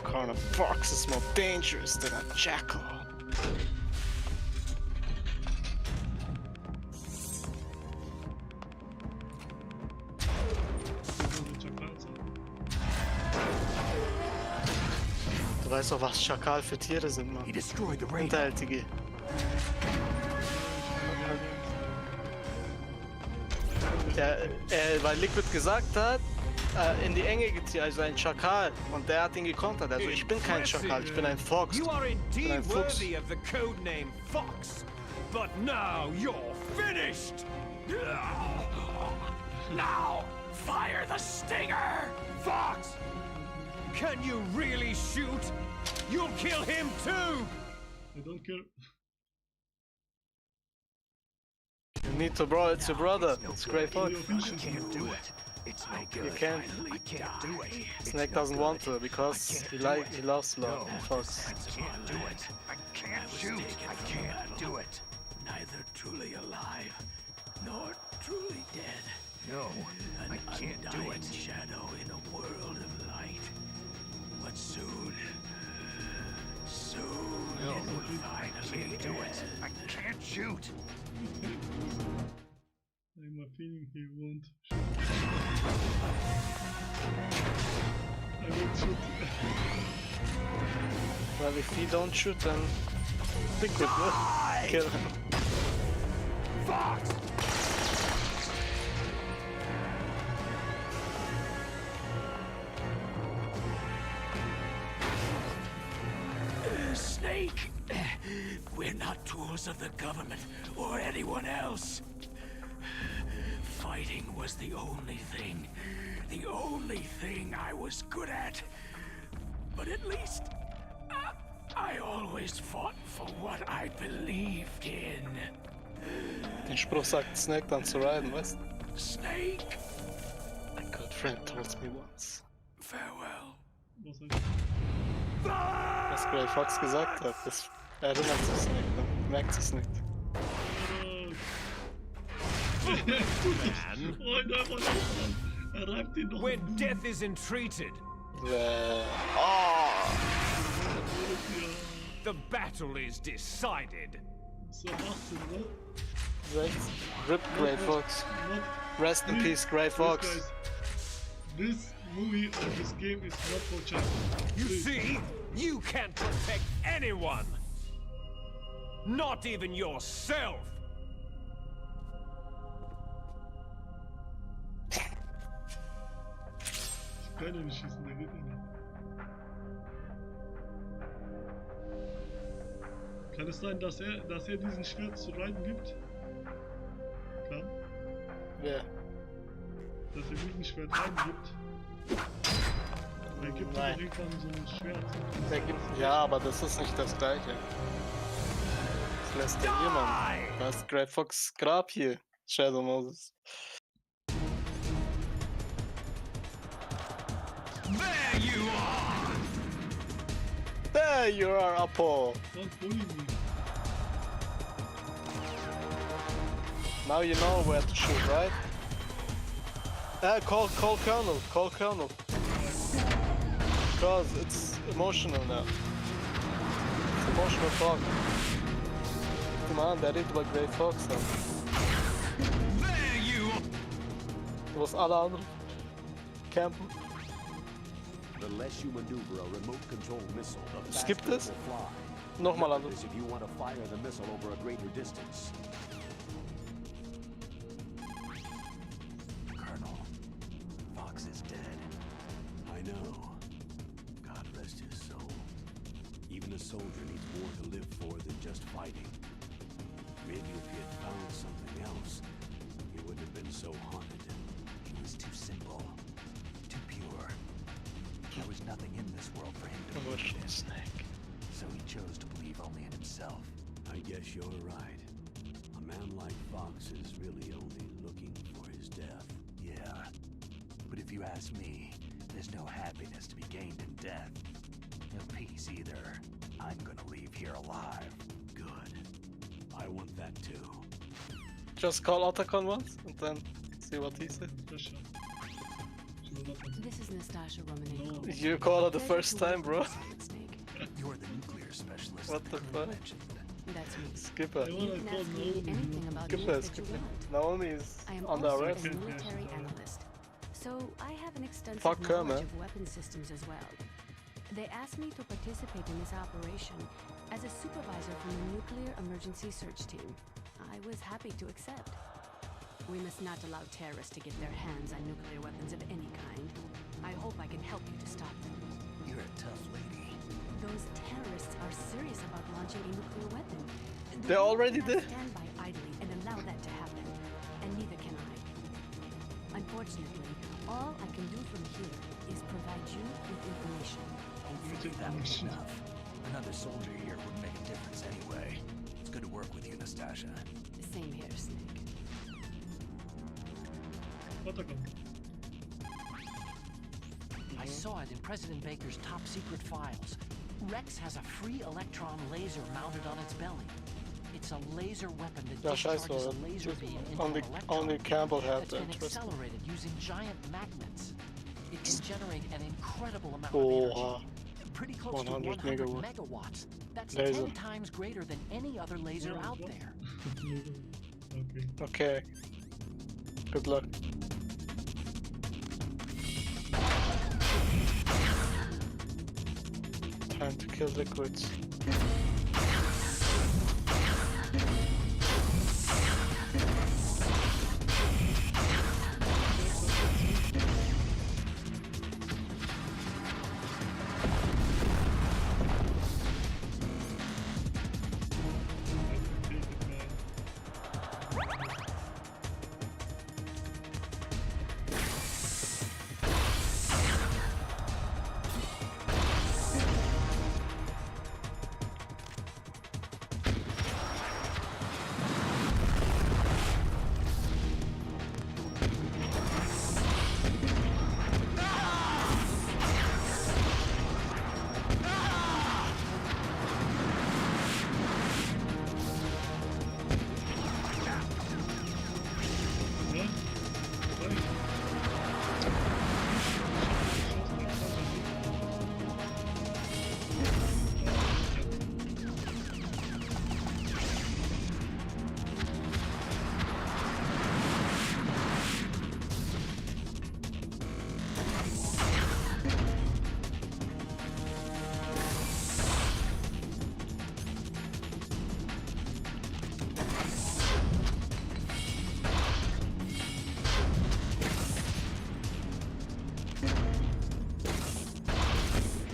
Corner fox is more dangerous than a jackal. Du weißt doch, was Schakal für Tiere sind, Mann. He destroyed the radar. Hinterhältige. Weil Liquid gesagt hat, in die Enge getrieben, also ein Schakal. Und der hat ihn gekontert. Also ich bin kein Schakal, ich bin ein Fox. You are Ein indeed Fuchs. worthy of the codename Fox. But now you're finished! Now, fire the stinger! Fox! Can you really shoot? You'll kill him too! I don't care. You need to bro, it's your brother. It's Grey Fox. Do it. It's no good. You can't. I can't do it. Snake doesn't want to because he loves Fox. I can't do it. I can't shoot. I can't do it. Neither truly alive, nor truly dead. No, I can't do it. Shadow in a world of light. But soon it will finally do it. I can't shoot. I have a feeling he won't shoot. I won't shoot. Well, if he don't shoot, then Liquid will kill him. Fox! Snake, we're not tools of the government or anyone else. Fighting was the only thing I was good at. But at least I always fought for what I believed in. Den Spruch sagt Snake dann zu Raiden, weißt du? Snake, My good friend told me once. farewell. Was heißt das? Was Grey Fox gesagt hat, das erinnert sich nicht, dann merkt sich's nicht. Man, Oh, nein, er reibt ihn noch. when death is entreated, the battle is decided. So 18, oder? Rechts. Rip Grey Fox. Not Rest in peace, Grey Fox. Guys, this movie or this game is not for children. You Please. see, you can't protect anyone. Not even yourself. Ich kann ja nicht schießen, der geht ja nicht. Kann es sein, dass er diesen Schwert zu Raiden gibt? Kann? Ja. Dass er diesen Schwert Raiden gibt? Er gibt ihm Nein. irgendwann so ein Schwert. Ja, aber das ist nicht das gleiche. Das lässt ja jemand. Da ist Grey Fox Grab hier. Shadow Moses. There you are! There you are, Apo! Don't bully me. Now you know where to shoot, right? Call Colonel. because it's emotional now. It's emotional talk. Come on, der redet über Grey Fox. There you are! Was alle anderen campen. The less you maneuver a remote-controlled missile, the Skip faster it this. will fly. Nochmal Remember anders. this if you want to fire the missile over a greater distance. Colonel, Fox is dead. I know. God rest his soul. Even a soldier needs more to live for than just fighting. Maybe if he had found something else, he wouldn't have been so haunted. He was too simple, too pure. There was nothing in this world for him to believe in. Snake. So he chose to believe only in himself. I guess you're right. A man like Fox is really only looking for his death. Yeah. But if you ask me, there's no happiness to be gained in death. No peace either. I'm gonna leave here alive. Good. I want that too. Just call Otacon once and then see what he said. Nastasha. She will not answer. This is Nastasha Romanenko. You call her the Pleasure first to work time, with bro. you, Solid Snake. You're the nuclear specialist What that the Colonel fuck? mentioned. That's me. Skip her. I You wanna can call ask me Naomi. anything about Skip me her, that skip you her. want. Naomi is I am under also arrest. a military analyst, so I have an extensive Fuck her, knowledge man. of weapon systems as well. They asked me to participate in this operation as a supervisor from the Nuclear Emergency Search Team. I was happy to accept. We must not allow terrorists to get their hands on nuclear weapons of any kind. I hope I can help you to stop them. You're a tough lady. Those terrorists are serious about launching a nuclear weapon. They already cannot did. stand by idly and allow that to happen, and neither can I. Unfortunately, all I can do from here is provide you with information. Hopefully that was enough. Another soldier here wouldn't make a difference anyway. It's good to work with you, Nastasha. Same here, Snake. Otacon. I saw it in President Baker's top secret files. Rex has a free electron laser mounted on its belly. It's a laser weapon that Ja, scheiße, discharges a oder? laser beam into Only, an electron only beam Campbell had that's the been interest. accelerated using giant magnets. It can generate an incredible amount of Oha. energy. Pretty close to 100 100 megawatt. megawatts. That's Laser. 10 times greater than any other laser out there. Okay. Okay. Good luck. Time to kill liquids. Take it, man. Ja? Sorry.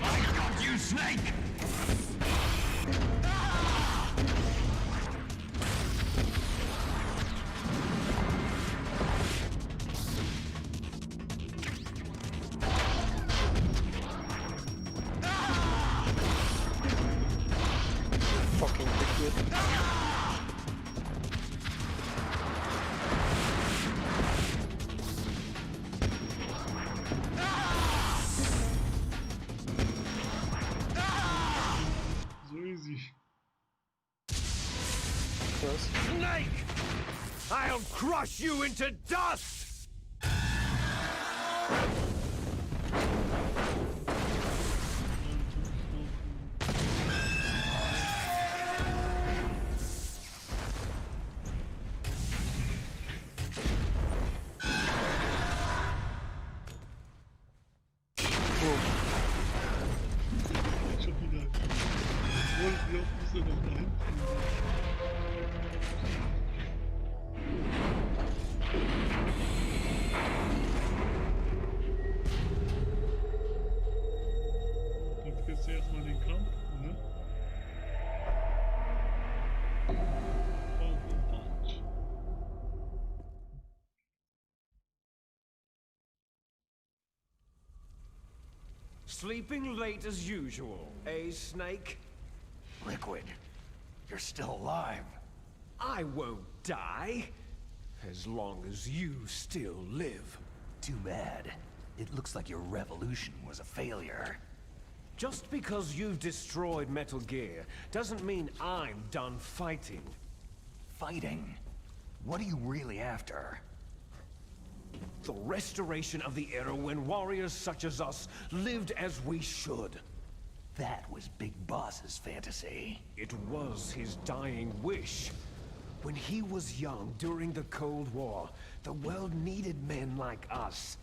I got you, Snake! Fucking liquid. So easy. Yes. Snake! I'll crush you into dust! Wie oft muss er noch da hinten? Jetzt gibt's erstmal den Kampf, ne? Oh, Punch. Sleeping late as usual, eh, Snake? Liquid, you're still alive. I won't die. As long as you still live. Too bad. It looks like your revolution was a failure. Just because you've destroyed Metal Gear doesn't mean I'm done fighting. Fighting? What are you really after? The restoration of the era when warriors such as us lived as we should. That was Big Boss's fantasy. It was his dying wish. When he was young during the Cold War, the world needed men like us.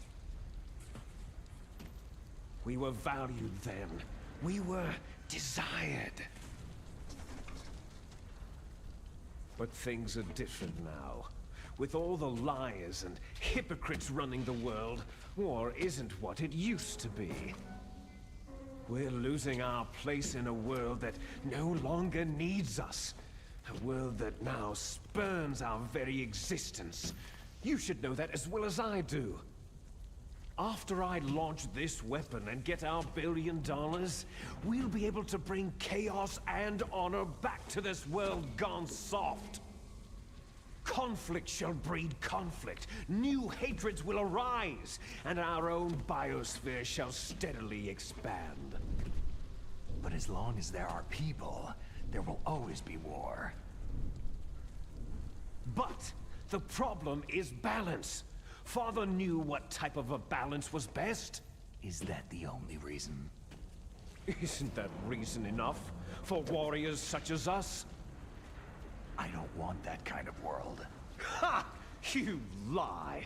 We were valued then. We were desired. But things are different now. With all the liars and hypocrites running the world, war isn't what it used to be. We're losing our place in a world that no longer needs us. A world that now spurns our very existence. You should know that as well as I do. After I launch this weapon and get our $1 billion, we'll be able to bring chaos and honor back to this world gone soft. Conflict shall breed conflict, new hatreds will arise, and our own biosphere shall steadily expand. But as long as there are people, there will always be war. But the problem is balance. Father knew what type of a balance was best. Is that the only reason? Isn't that reason enough for warriors such as us? I don't want that kind of world. Ha! You lie!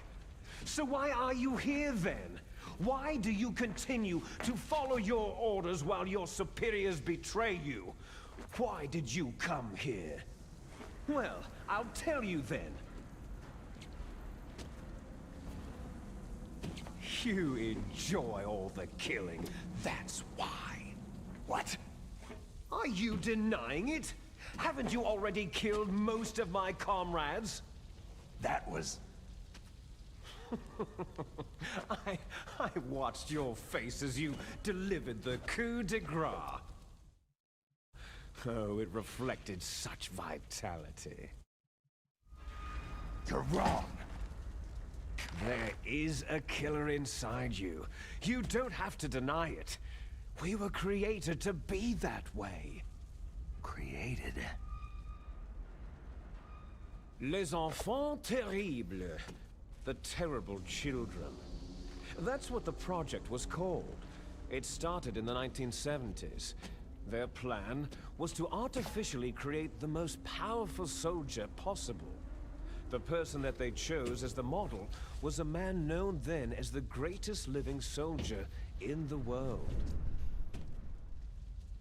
So why are you here then? Why do you continue to follow your orders while your superiors betray you? Why did you come here? Well, I'll tell you then. You enjoy all the killing, that's why. What? Are you denying it? Haven't you already killed most of my comrades? That was... I watched your face as you delivered the coup de grace. Oh, it reflected such vitality. You're wrong. There is a killer inside you. You don't have to deny it. We were created to be that way. Created? Les enfants terribles. The terrible children. That's what the project was called. It started in the 1970s. Their plan was to artificially create the most powerful soldier possible. The person that they chose as the model was a man known then as the greatest living soldier in the world.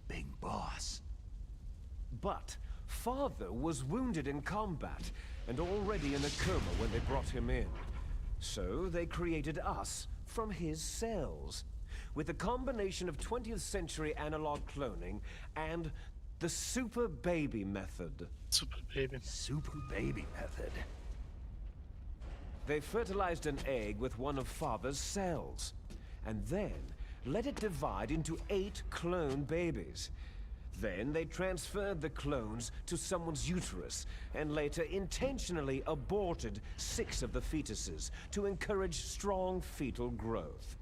Big Boss. But Father was wounded in combat and already in a coma when they brought him in. So they created us from his cells, with a combination of 20th century analog cloning and the super baby method. Super Baby. Super baby method. They fertilized an egg with one of Father's cells, and then let it divide into 8 clone babies. Then they transferred the clones to someone's uterus, and later intentionally aborted 6 of the fetuses to encourage strong fetal growth.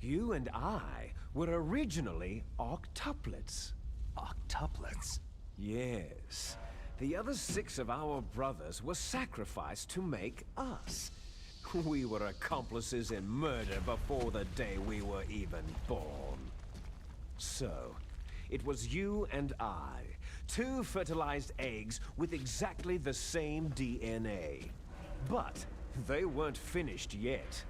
You and I were originally octuplets. Octuplets? Yes. The other 6 of our brothers were sacrificed to make us. We were accomplices in murder before the day we were even born. So, it was you and I, 2 fertilized eggs with exactly the same DNA. But they weren't finished yet.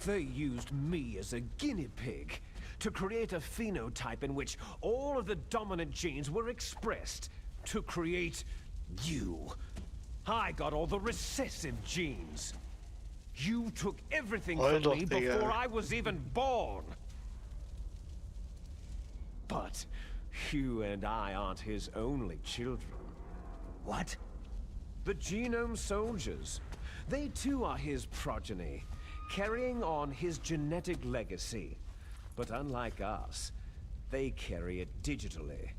They used me as a guinea pig to create a phenotype in which all of the dominant genes were expressed, to create you. I got all the recessive genes. You took everything from me before I was even born. But you and I aren't his only children. What? The Genome Soldiers. They too are his progeny, carrying on his genetic legacy. But unlike us, they carry it digitally.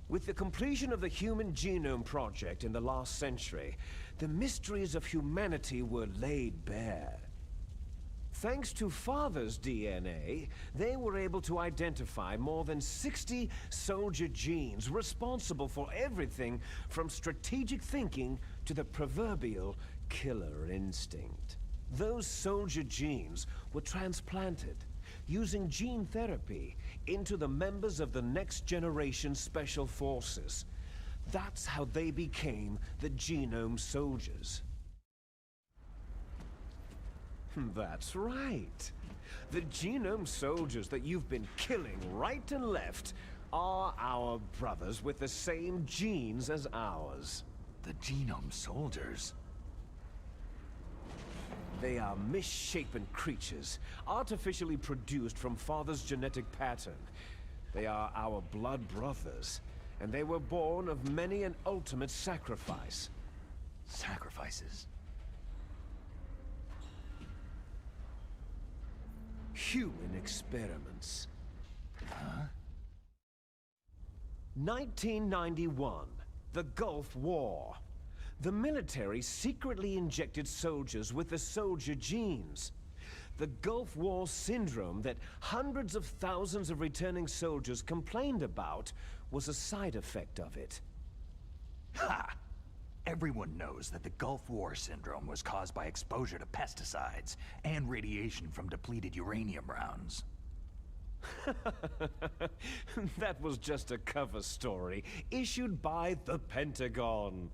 With the completion of the Human Genome Project in the last century, the mysteries of humanity were laid bare. Thanks to Father's DNA, they were able to identify more than 60 soldier genes responsible for everything from strategic thinking to the proverbial killer instinct. Those soldier genes were transplanted, using gene therapy, into the members of the next generation special forces. That's how they became the Genome Soldiers. That's right. The Genome Soldiers that you've been killing right and left are our brothers with the same genes as ours. The Genome Soldiers? They are misshapen creatures, artificially produced from Father's genetic pattern. They are our blood brothers, and they were born of many an ultimate sacrifice. Sacrifices? Human experiments. Huh? 1991, the Gulf War. The military secretly injected soldiers with the soldier genes. The Gulf War syndrome that hundreds of thousands of returning soldiers complained about was a side effect of it. Ha! Everyone knows that the Gulf War syndrome was caused by exposure to pesticides and radiation from depleted uranium rounds. That was just a cover story issued by the Pentagon.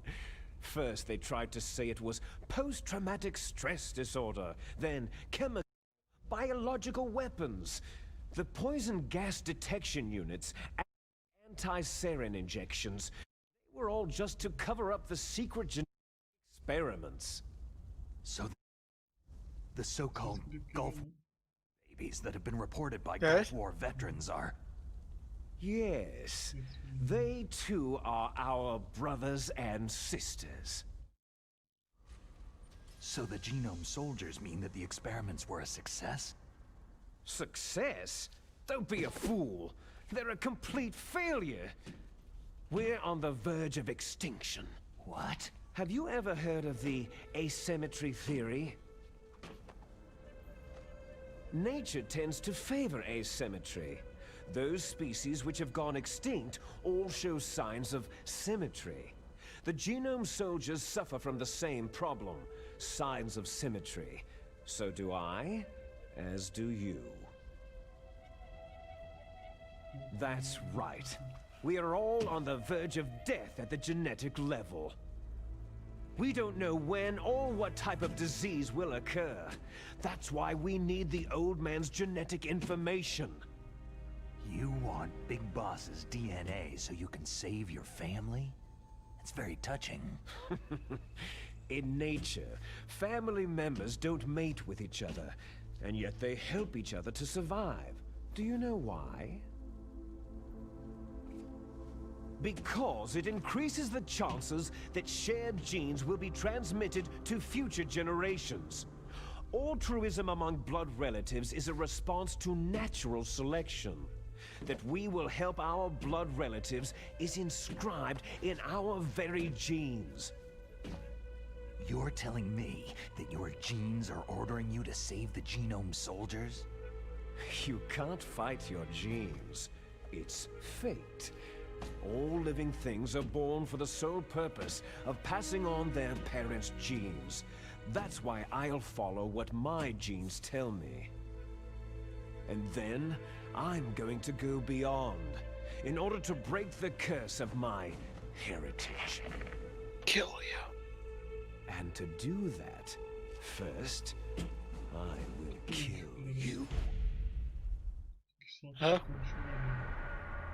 First, they tried to say it was post-traumatic stress disorder, then chemical, biological weapons. The poison gas detection units and anti-sarin injections, they were all just to cover up the secret genetic experiments. So the so-called Gulf babies that have been reported by Gulf War veterans are... Yes, they too are our brothers and sisters. So the Genome Soldiers mean that the experiments were a success? Success? Don't be a fool. They're a complete failure. We're on the verge of extinction. What? Have you ever heard of the asymmetry theory? Nature tends to favor asymmetry. Those species which have gone extinct all show signs of symmetry. The Genome Soldiers suffer from the same problem, signs of symmetry. So do I, as do you. That's right. We are all on the verge of death at the genetic level. We don't know when or what type of disease will occur. That's why we need the old man's genetic information. You want Big Boss's DNA so you can save your family? It's very touching. In nature, family members don't mate with each other, and yet they help each other to survive. Do you know why? Because it increases the chances that shared genes will be transmitted to future generations. Altruism among blood relatives is a response to natural selection. That we will help our blood relatives is inscribed in our very genes. You're telling me that your genes are ordering you to save the Genome Soldiers? You can't fight your genes. It's fate. All living things are born for the sole purpose of passing on their parents' genes. That's why I'll follow what my genes tell me. And then, I'm going to go beyond, in order to break the curse of my heritage. Kill you. And to do that, first, I will kill you. Saatler Ha? konuşuyorlar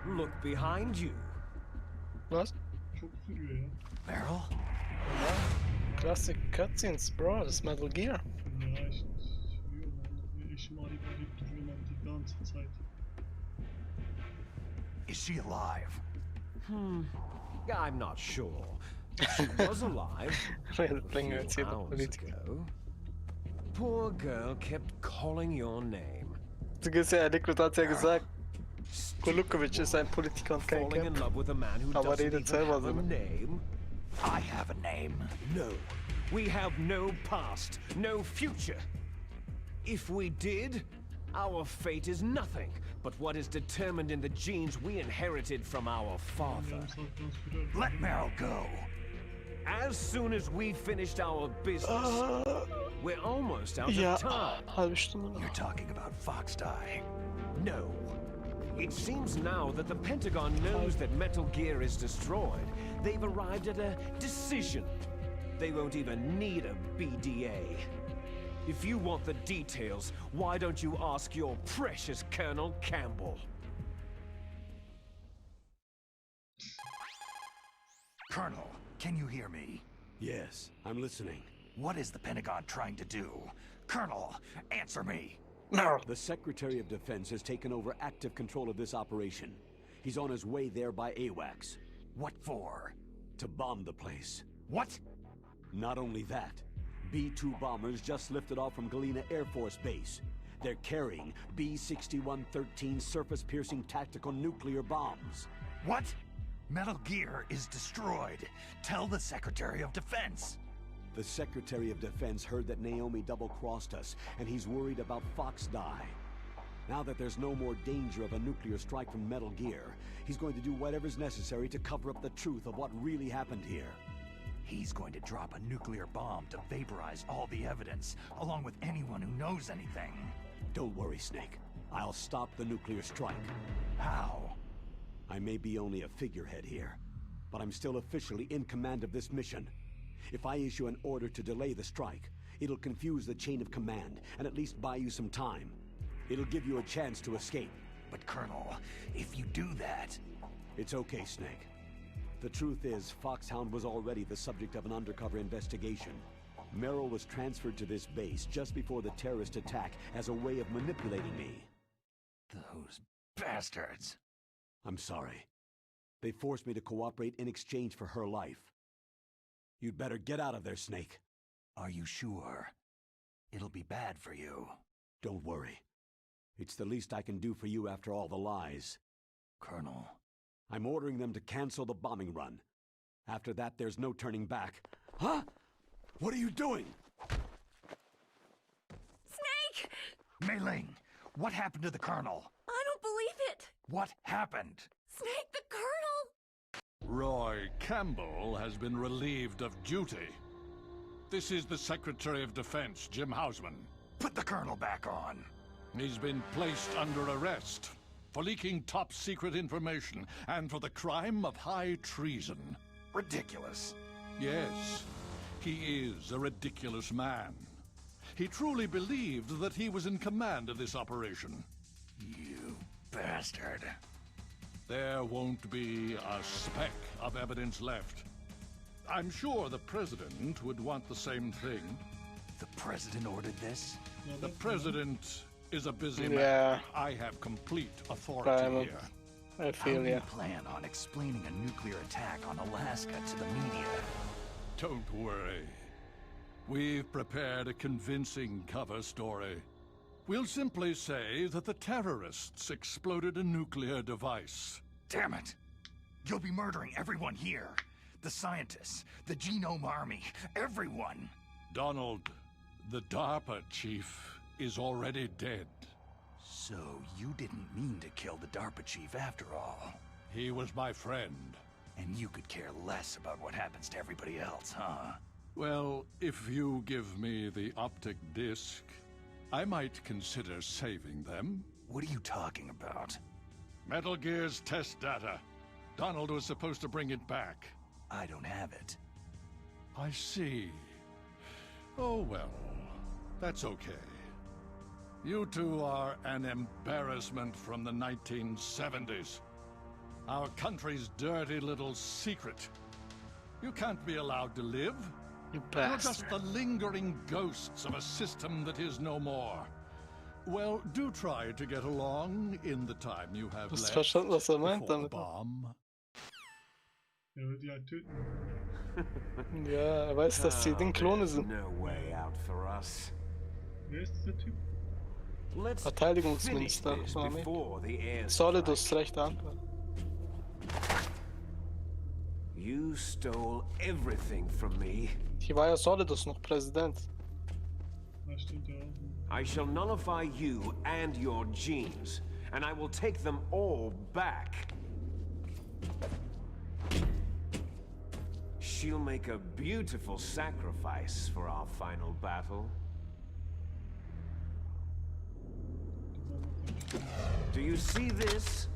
ya. Look behind you. Was? Çok sürüyor ya. Meryl? Classic cutscenes bro, das ist Metal Gear. Ya işte sürüyor lan. Eşimi arayıp duruyorlar die ganze Zeit. Is she alive? I'm not sure. She was alive Redet a länger als few jeder hours Politiker. ago. Poor girl kept calling your name. Du gehst ja, Liquid hat's ja gesagt, Kolukovic ist ein Politiker und kein Falling in Camp. love with a man who Aber doesn't redet even selber have a so, ne? name. I have a name. No, we have no past, no future. If we did, our fate is nothing but what is determined in the genes we inherited from our father. Yarım saatten sürer. Let Meryl go. As soon as we finished our business, we're almost out Ja, of time. halbe Stunde noch. You're talking about Fox Die. No. It seems now that the Pentagon knows that Metal Gear is destroyed. They've arrived at a decision. They won't even need a BDA. If you want the details, why don't you ask your precious Colonel Campbell? Colonel, can you hear me? Yes, I'm listening. What is the Pentagon trying to do? Colonel, answer me. No. The Secretary of Defense has taken over active control of this operation. He's on his way there by AWACS. What for? To bomb the place. What? Not only that, B-2 bombers just lifted off from Galena Air Force Base. They're carrying B-6113 surface-piercing tactical nuclear bombs. What? Metal Gear is destroyed. Tell the Secretary of Defense. The Secretary of Defense heard that Naomi double-crossed us, and he's worried about Fox Die. Now that there's no more danger of a nuclear strike from Metal Gear, he's going to do whatever's necessary to cover up the truth of what really happened here. He's going to drop a nuclear bomb to vaporize all the evidence, along with anyone who knows anything. Don't worry, Snake. I'll stop the nuclear strike. How? I may be only a figurehead here, but I'm still officially in command of this mission. If I issue an order to delay the strike, it'll confuse the chain of command and at least buy you some time. It'll give you a chance to escape. But Colonel, if you do that... It's okay, Snake. The truth is, Foxhound was already the subject of an undercover investigation. Merrill was transferred to this base just before the terrorist attack as a way of manipulating me. Those bastards. I'm sorry. They forced me to cooperate in exchange for her life. You'd better get out of there, Snake. Are you sure? It'll be bad for you. Don't worry. It's the least I can do for you after all the lies. Colonel. I'm ordering them to cancel the bombing run. After that, there's no turning back. Huh? What are you doing? Snake! Mei Ling, what happened to the Colonel? I don't believe it! What happened? Snake, the Colonel! Roy Campbell has been relieved of duty. This is the Secretary of Defense, Jim Hausman. Put the Colonel back on. He's been placed under arrest for leaking top-secret information and for the crime of high treason. Ridiculous. Yes, he is a ridiculous man. He truly believed that he was in command of this operation. You bastard. There won't be a speck of evidence left. I'm sure the President would want the same thing. The President ordered this? The President is a busy Yeah. man. I have complete authority Primal. here. I How feel do ya. you plan on explaining a nuclear attack on Alaska to the media? Don't worry. We've prepared a convincing cover story. We'll simply say that the terrorists exploded a nuclear device. Damn it! You'll be murdering everyone here. The scientists, the Genome Army, everyone. Donald, the DARPA chief, is already dead. So you didn't mean to kill the DARPA chief after all. He was my friend. And you could care less about what happens to everybody else, huh? Well, if you give me the optic disc, I might consider saving them. What are you talking about? Metal Gear's test data. Donald was supposed to bring it back. I don't have it. I see. Oh well, that's okay. You two are an embarrassment from the 1970s. Our country's dirty little secret. You can't be allowed to live. You You're just bastard. the lingering ghosts of a system that is no more. Well, do try to get along in the time you have Hast du left verstanden, was er meint before the damit? bomb. Er wird die halt töten. Ja, er weiß, dass sie den Klone There's sind. no way out for us. Wer ist dieser Typ? Let's finish Verteidigungsminister this von Armee. before the air Solidus, rechte Hand. You stole everything from me. Hier war ja Solidus noch Präsident. Da steht er auch. I shall nullify you and your genes, and I will take them all back. She'll make a beautiful sacrifice for our final battle. Do you see this?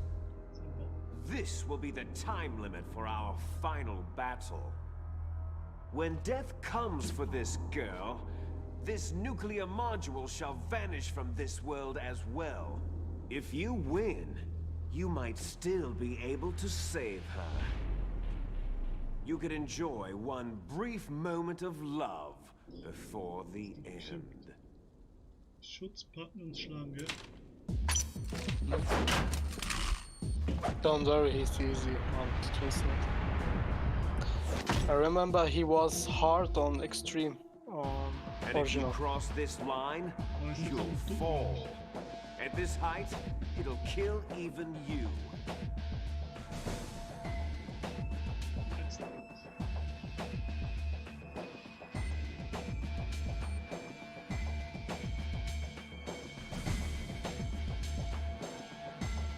This will be the time limit for our final battle. When death comes for this girl, this nuclear module shall vanish from this world as well. If you win, you might still be able to save her. You could enjoy one brief moment of love before the end. Schutzpacken und schlagen, gell? Don't worry, he's easy on Twisted. I remember he was hard on Extreme on And if you original. cross this line, you'll fall. At this height, it'll kill even you.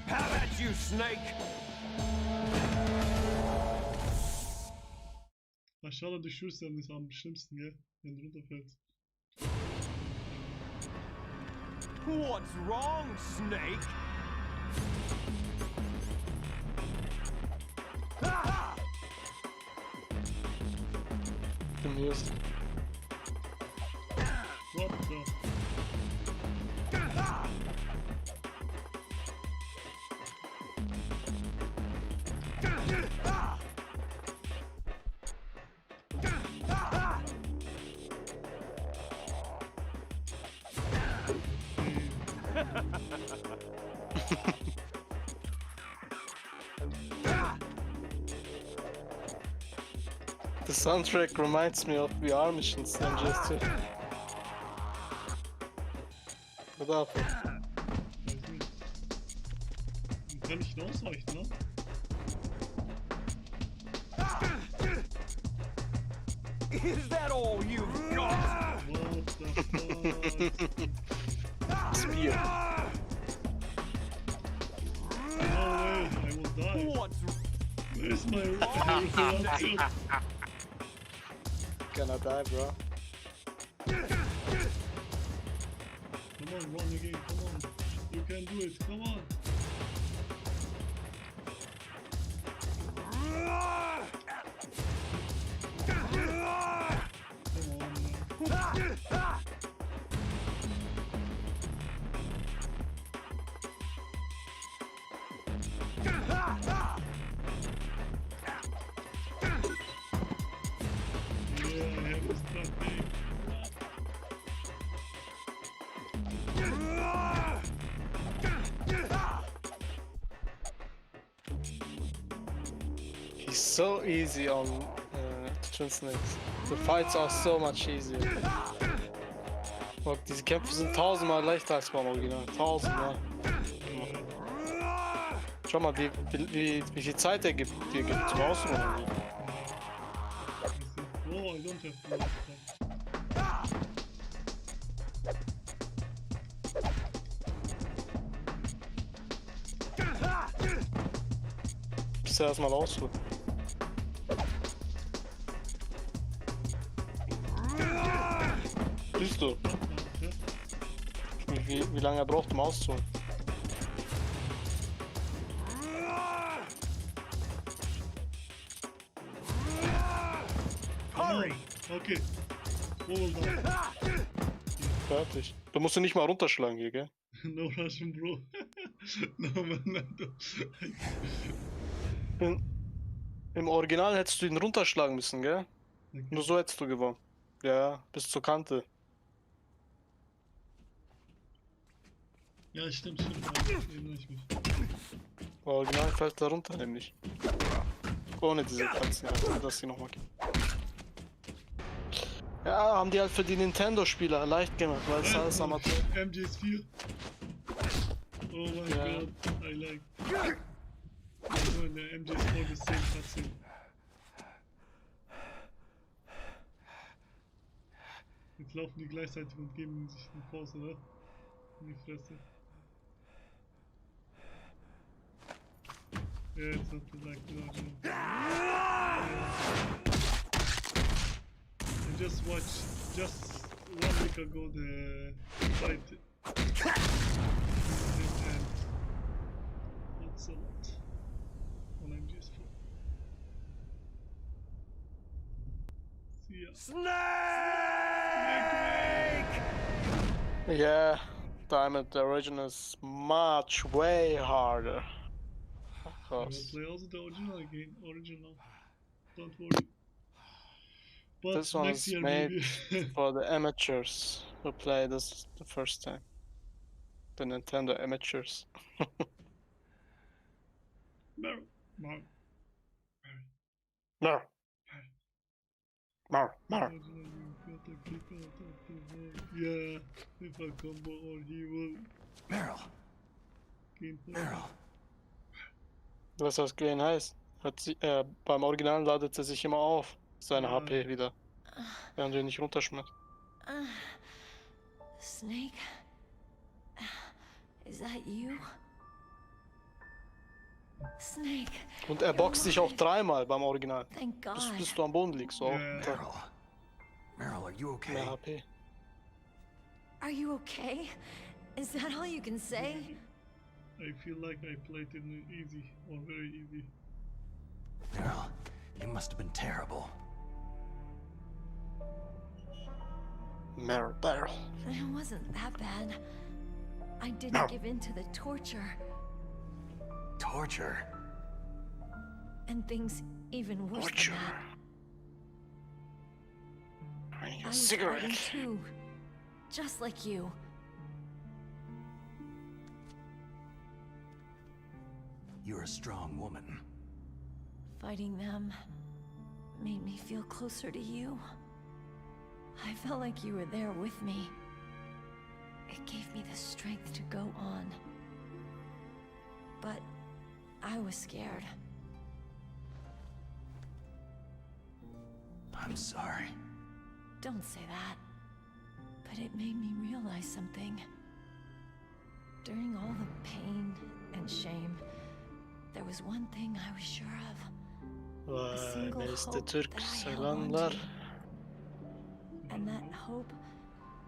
How about you, Snake? Aşağıda düşürsen ist am schlimmsten, gell? Wenn du runterfällst. What's wrong, Snake? The music. What the? The soundtrack reminds me of VR missions in just What up? Weiß nicht. Kann ich ihn ausweichen, ne? Is that all you've got? What the fuck? Spear. No way, I will die. What's Where's my reaction? Gonna die, bro. Come on, run again, come on. You can do it, come on. Come on, man. Yeah, I have this thing. He's so easy on Twin Snakes. The fights are so much easier. Guck, diese Kämpfe sind tausendmal leichter als beim Original. Tausendmal. Schau mal, wie viel Zeit er dir gibt zum Ausruhen. Oh, I don't have to. Bis er erstmal ausruht. Siehst du, wie lange er braucht, um auszuholen. Hurry! Okay. Wo will that? Fertig. Du musst ihn nicht mal runterschlagen hier, gell? No Russian, Bro. No, man, Im Original hättest du ihn runterschlagen müssen, gell? Okay. Nur so hättest du gewonnen. Ja, bis zur Kante. Ja, stimmt. Erinnere ich mich. Im Original fällt er runter, nämlich. Ohne diese Katzen, dass sie nochmal gehen. Ja, haben die halt für die Nintendo-Spieler leicht gemacht, weil es alles Amateur. MJs 4. Oh mein Gott, I like. Also in der MJs 4 bis 10 Cutscene. Jetzt laufen die gleichzeitig und geben sich eine Pause, oder? In die Fresse. Yeah, it's not like the original. I just watched, just 1 week ago, the fight. And it's a lot on MGS4. See ya. Snake! Yeah, damn it, the original is much way harder. Of I will course. play also the original again. Original. Don't worry. But This one next is year made maybe. for the amateurs who play this the first time. The Nintendo amateurs. No. No. No. No. Yeah, if I combo or he will Meryl. gain points. Meryl. Was das gehen heißt? Beim Original ladet er sich immer auf, seine Ah. HP wieder. Während du ihn nicht runterschmeißt. Snake? Is that you? Snake. Und er boxt dich auch dreimal beim Original. Thank God. Bis du am Boden liegst. So. Meryl. Meryl, are you okay? Mehr HP. Are you okay? Is that all you can say? I feel like I played it easy or very easy. Meryl, you must have been terrible. Meryl. It wasn't that bad. I didn't give in to the torture. Torture? And things even worse Torture. than that. I need I a was fighting cigarette. too. Just like you. You're a strong woman. Fighting them made me feel closer to you. I felt like you were there with me. It gave me the strength to go on. But I was scared. I'm sorry. Don't say that. But it made me realize something. During all the pain and shame, there was one thing I was sure of. A Vay single beste hope Türk that I held on selamlar. to. And that hope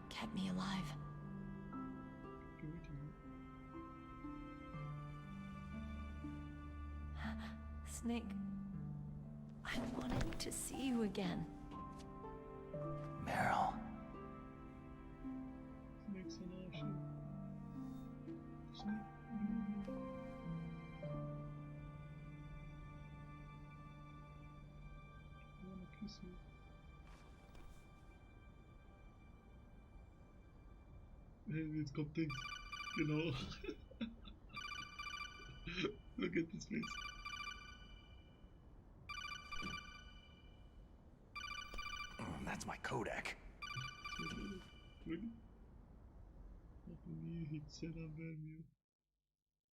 kept me alive. Snake, I wanted to see you again. Meryl. Snake's an option. Snake. I wanna kiss you. Jetzt kommt Dings. Genau. Look at this face. That's my codec. Really? Niye hiç selam vermiyor?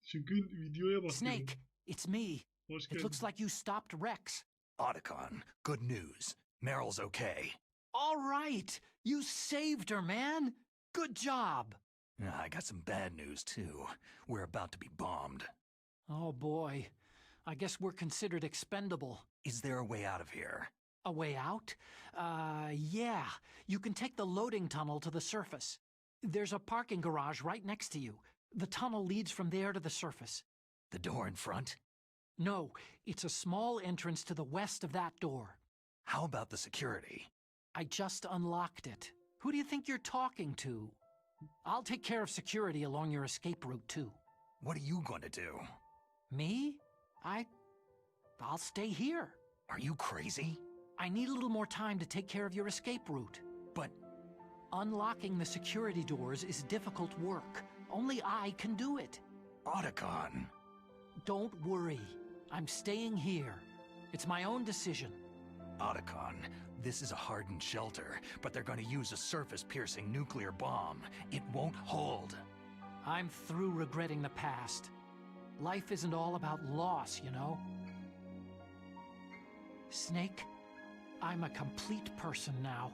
Çünkü videoya bakıyorum. Snake, it's me. Hoş It geldin. looks like you stopped Rex. Otacon, good news. Meryl's okay. All right. You saved her, man. Good job. I got some bad news, too. We're about to be bombed. Oh, boy. I guess we're considered expendable. Is there a way out of here? A way out? Yeah. You can take the loading tunnel to the surface. There's a parking garage right next to you. The tunnel leads from there to the surface. The door in front? No, it's a small entrance to the west of that door. How about the security? I just unlocked it. Who do you think you're talking to? I'll take care of security along your escape route, too. What are you going to do? Me? I'll stay here. Are you crazy? I need a little more time to take care of your escape route. But unlocking the security doors is difficult work. Only I can do it. Otacon. Don't worry. I'm staying here. It's my own decision. Otacon, this is a hardened shelter, but they're going to use a surface-piercing nuclear bomb. It won't hold. I'm through regretting the past. Life isn't all about loss, you know? Snake, I'm a complete person now.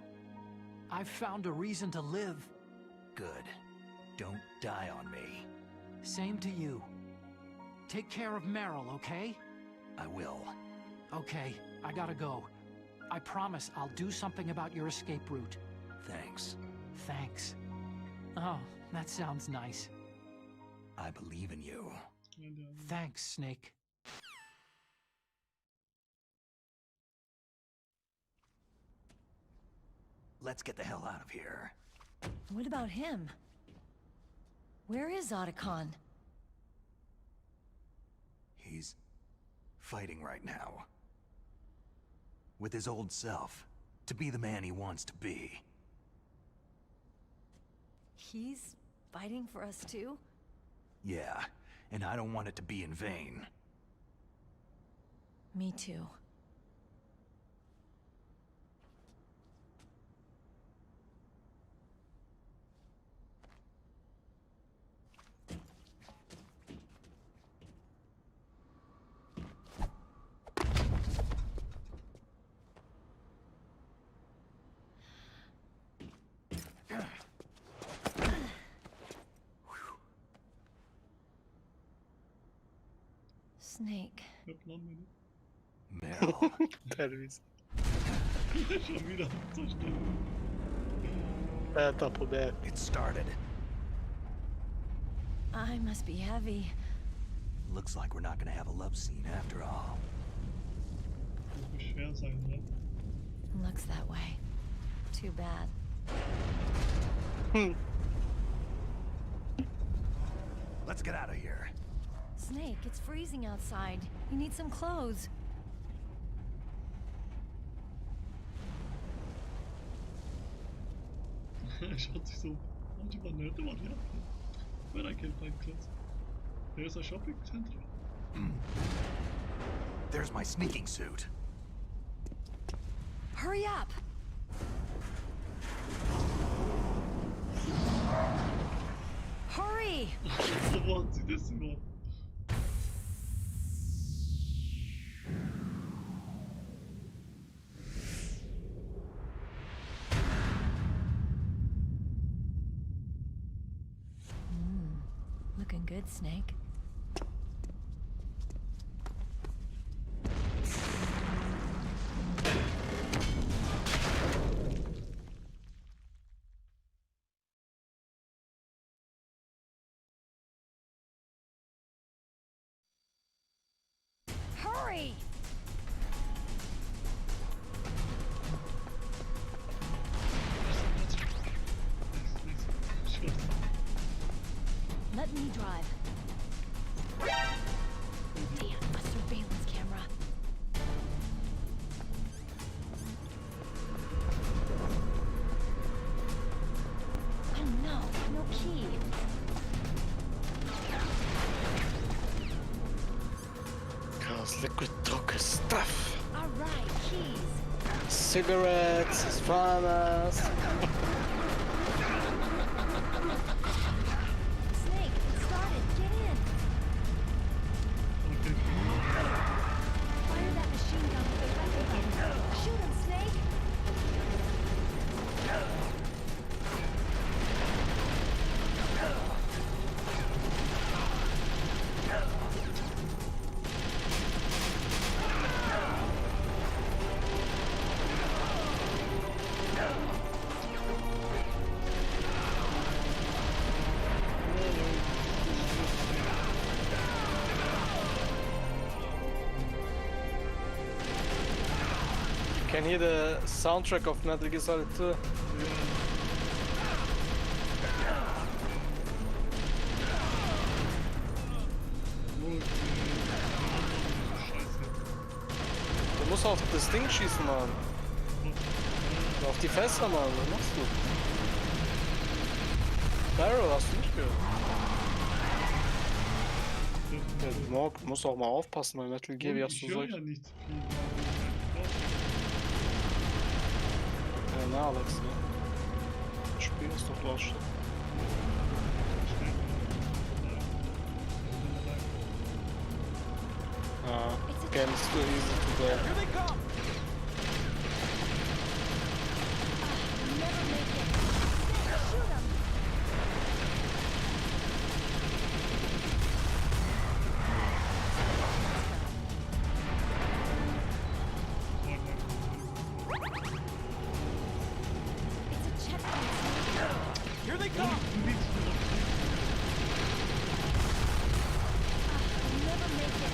I've found a reason to live. Good. Don't die on me. Same to you. Take care of Meryl, okay? I will. Okay, I gotta go. I promise I'll do something about your escape route. Thanks. Thanks. Oh, that sounds nice. I believe in you. Thanks, Snake. Let's get the hell out of here. What about him? Where is Otacon? He's fighting right now. With his old self. To be the man he wants to be. He's fighting for us too? Yeah, and I don't want it to be in vain. Me too. Snake. Meryl. Terbiyesiz. Schon wieder zerstören. Bad double bad. It started. I must be heavy. Looks like we're not gonna have a love scene after all. Das muss schwer sein, ne? Looks that way. Too bad. Let's get out of here. Snake, it's freezing outside. You need some clothes. Schaut sich so manchmal nette Variante. But I can't find clothes. There's a shopping center. There's my sneaking suit. Hurry up! Hurry! So wollen sie das überhaupt? Looking good, Snake. Hurry! Let me drive. Damn, a surveillance camera. Oh no, no key. Cause liquid talk is stuff. Alright, keys. Cigarettes, farmers. Snake, it started. Get in. Okay. Fire that machine gun with the weapon button. Shoot him, Snake. Can hear the soundtrack of Metal Gear Solid 2. musst auf das Ding schießen, Mann. Auf die Fässer, Mann. Was machst du? Barrow, hast du nicht gehört? Ja, Morg, musst auch mal aufpassen, bei Metal Gear, wie hast du solche... ja nicht viel. Ja, na, Alex, ne? Das Spiel ist doch Lautstärke. Game is too easy to play. Here they come! Never make it. Shoot 'em. It's a checkpoint. Here they come! Never make it.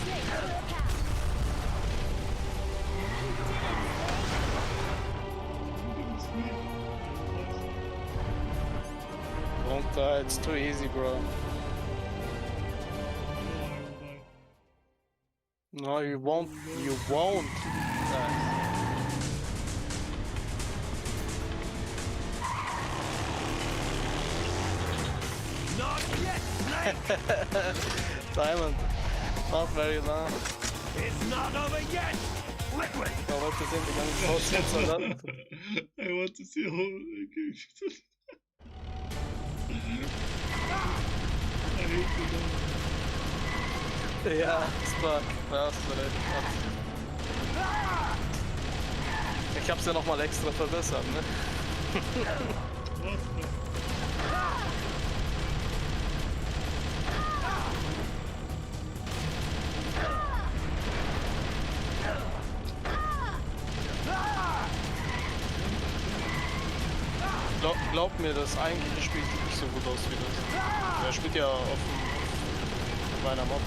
Snake, clear a path. Don't die, it's too easy, bro. No, you won't. You won't. Not yet, Snake! Diamond. Not very long. It's not over yet! Liquid! I want to see the ganzen Aussetzer landen. I want to see how... I hate the Ja, Spark. Ja, hast du recht. Ich hab's ja nochmal extra verbessert, ne? Glaub mir, das eigentliche Spiel sieht nicht so gut aus wie das. Er spielt ja auf meiner Mob.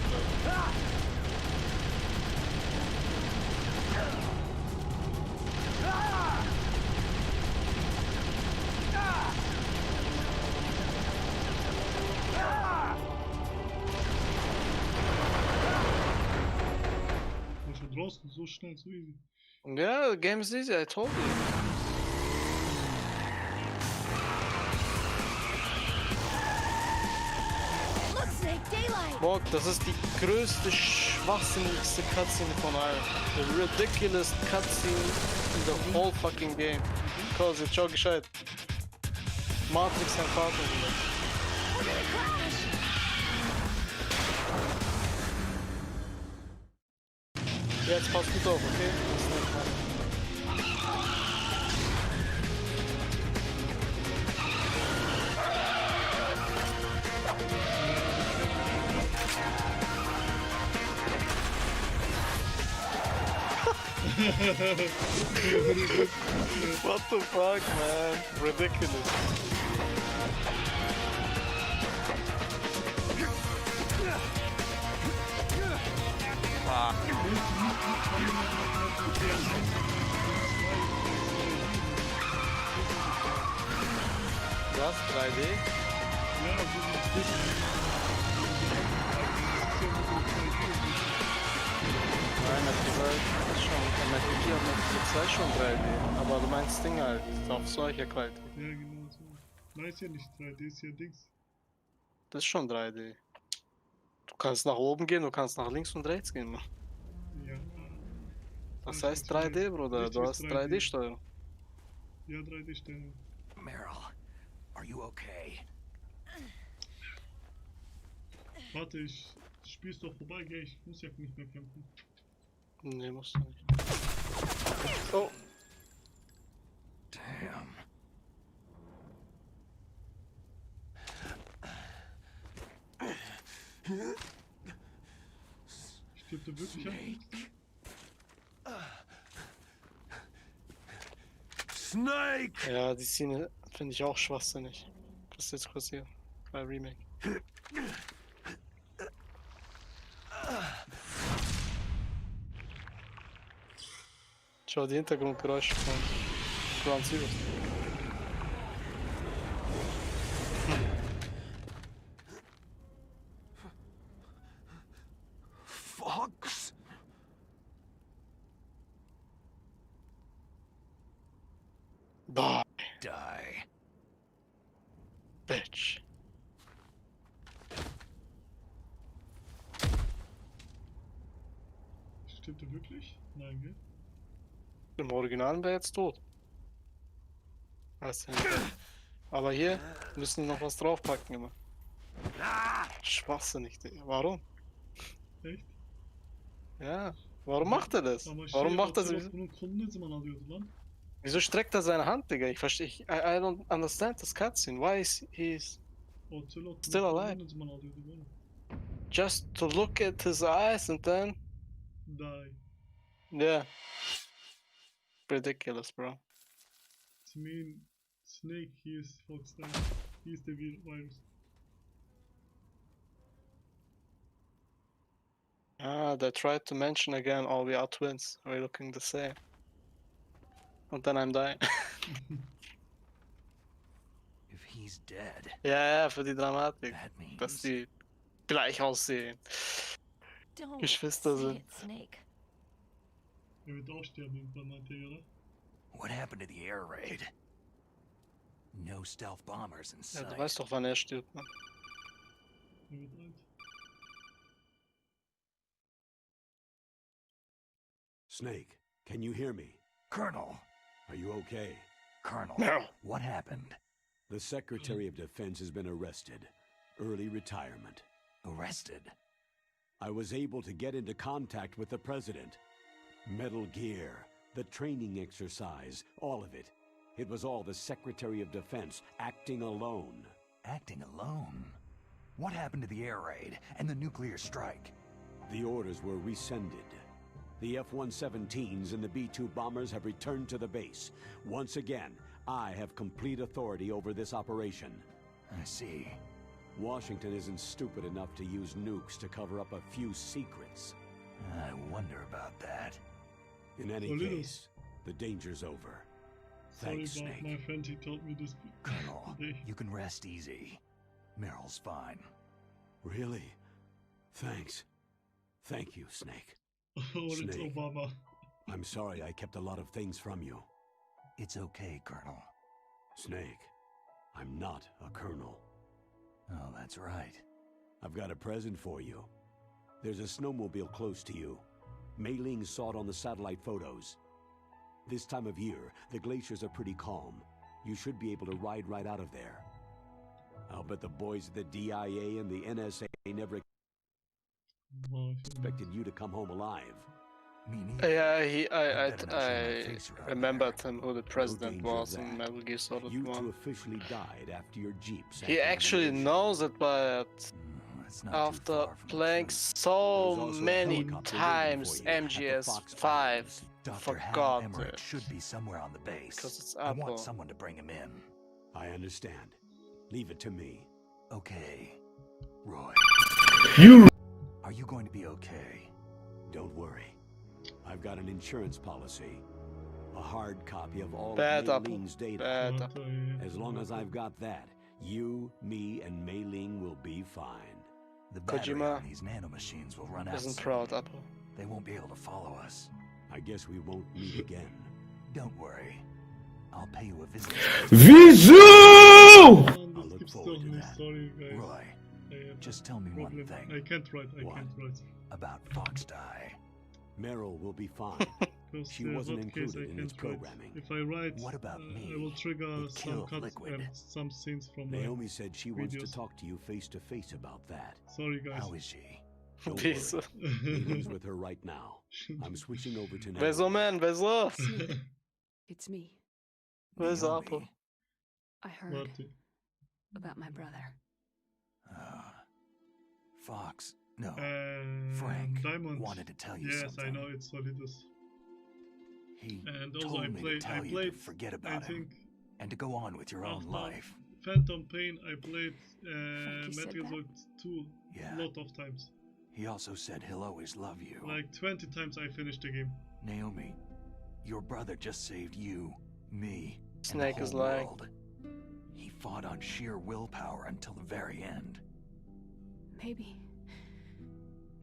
schon draußen, so schnell, so easy. Yeah, the game is easy, I told you. Morg, das ist die größte, schwachsinnigste Cutscene von allen. The ridiculous cutscene in the whole fucking game. Cause it's çok gescheit. Matrix sein Vater wieder. Jetzt passt gut auf, okay? Das ist nicht mal. What the fuck, man? Ridiculous. Ah. Was? 3D? Ja, so ist Nein, Metal ist schon, Metal Gear und Metal 2 schon 3D, aber du meinst Ding halt, auf solcher Qualität. Ja, genau so. Nein, ist ja nicht 3D, ist ja Dings. Das ist schon 3D. Du kannst nach oben gehen, du kannst nach links und rechts gehen. Ja. Das heißt 3D, Bruder, du hast 3D-Steuerung. Ja, 3D-Steuerung. Meryl, are you okay? Warte, das Spiel ist doch vorbei, gell? Ich muss ja nicht mehr kämpfen. Nee, musst du nicht. Oh. Damn. Stirbt er wirklich ab? Snake! Ja, die Szene finde ich auch schwachsinnig. Was ist jetzt passiert? Bei Remake. Schau die Hintergrundgeräusche von Ground Zero. Fox? Die, Die. bitch. Stimmt er wirklich? Nein, gell? Im Original wäre jetzt tot. Weißt du nicht. Aber hier müssen wir noch was draufpacken immer. Schwachsinnig, Digga. Warum? Echt? Ja. Warum macht er das? Ama Warum macht er Ocelot das? bunun kolunu ne zaman alıyordu lan? Wieso streckt er seine Hand, Digga? Ich verstehe. I don't understand this cutscene. Why is he Ocelot Still bunun alive. kolunu ne zaman alıyordu böyle? just to look at his eyes and then Die. yeah. Ridiculous, bro. To mean Snake, he is Foxstein. He is the virus. Ah, they tried to mention again, oh, we are twins. We're looking the same. And then I'm dying. If he's dead, Ja, für die Dramatik, that dass means die gleich aussehen. Don't Geschwister say sind. it, Snake. Er wird auch sterben irgendwann, meinte er, oder? what happened to the air raid? No stealth bombers in Ja, sight. du weißt doch, wann er stirbt, man. Er wird alt. Snake, can you hear me? Colonel, Are you okay? Colonel, No. what happened? The Secretary of Defense has been arrested. Early retirement. Arrested? I was able to get into contact with the President. Metal Gear, the training exercise, all of it. It was all the Secretary of Defense acting alone. Acting alone? What happened to the air raid and the nuclear strike? The orders were rescinded. The F-117s and the B-2 bombers have returned to the base. Once again, I have complete authority over this operation. I see. Washington isn't stupid enough to use nukes to cover up a few secrets. I wonder about that. In any Little. case, the danger's over. Sorry Thanks, about Snake. my friend, he told me this Colonel, today. you can rest easy. Meryl's fine. Really? Thanks. Thank you, Snake. Or it's Snake. Obama. I'm sorry I kept a lot of things from you. It's okay, Colonel. Snake, I'm not a colonel. Oh, that's right. I've got a present for you. There's a snowmobile close to you. Mei Ling saw it on the satellite photos. This time of year, the glaciers are pretty calm. You should be able to ride right out of there. I'll bet the boys at the DIA and the NSA never expected you to come home alive. Me neither. Yeah, I better not show my I face around remembered there. him who the president danger of was in that. Metal Gear Solid You two 1. officially died after your jeep sank He into the actually ocean. knows it, but That's not too after far from the playing truth. so There's also a many helicopter waiting times for you at the Fox MGS5, Islands. Dr. Hal forgot Emmerich it. should be somewhere on the base. Because it's I Apple. want someone to bring him in. I understand. Leave it to me. Okay. Roy. Are you going to be okay? Don't worry. I've got an insurance policy. A hard copy of all Bad of Mei apple. Ling's data. Bad What, apple. As long as I've got that, you, me, and Mei Ling will be fine. The battery Kojima on these nanomachines will run out Isn't soon. proud, Apple. They won't be able to follow us. I guess we won't meet again. Don't worry. I'll pay you a visit. Oh, I'll this look keeps forward to telling me. that. Sorry, guys. Roy, I have just tell me a one problem. thing I can't write. I What? can't write. about Fox Die. Meryl will be fine. Because She wasn't what case I included in its can't write. programming. If I write, What about me? I will trigger It some killed cuts Liquid. and some scenes from my. Naomi said she wants to videos. talk to you face to face about that. Sorry, guys. How is she? Don't Peace. worry. Leland's with her right now. I'm switching over to Where's Naomi. man? Where's love? Snake, it's me. Where's Naomi. Apple? I heard Marty. about my brother. Fox. No. Frank. Frank Diamond. wanted to tell you yes, something. I know it's Solidus. He And also, told I me played. to I tell you played. to forget I about him think and to go on with your own after life. Phantom Pain, I played Frankie said Metal that? Gear 2 Yeah. a lot of times. He also said he'll always love you. Like 20 times I finished the game. Naomi, your brother just saved you, me, Snake and the is whole lying. world. He fought on sheer willpower until the very end.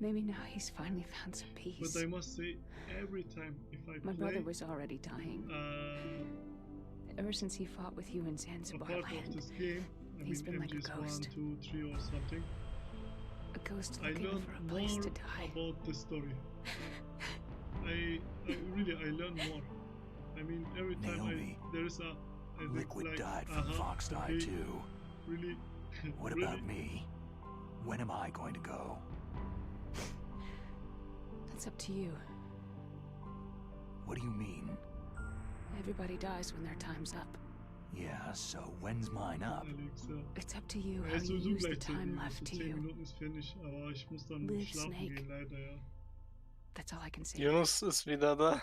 Maybe now he's finally found some peace. But I must say, every time if I My play, brother was already dying. Ever since he fought with you in Zanzibar Apart of land, this game, I he's mean been like a MGS1, ghost. 2, 3 or something, A ghost I looking learned for a more place to die. about the story. I learn more. I mean, every time Naomi, there's a Liquid like, died from Fox Die okay, too. Really? What really? about me? When am I going to go? That's up to you. What do you mean? Everybody dies when their time's up. Yeah, so when's mine up? Alexa. It's up to you how Es you so use the gleich time so left to 10 you. Minuten ist fertig, aber ich muss dann Live, schlafen Snake. gehen, leider, ja. That's all I can say. Yunus ist wieder da.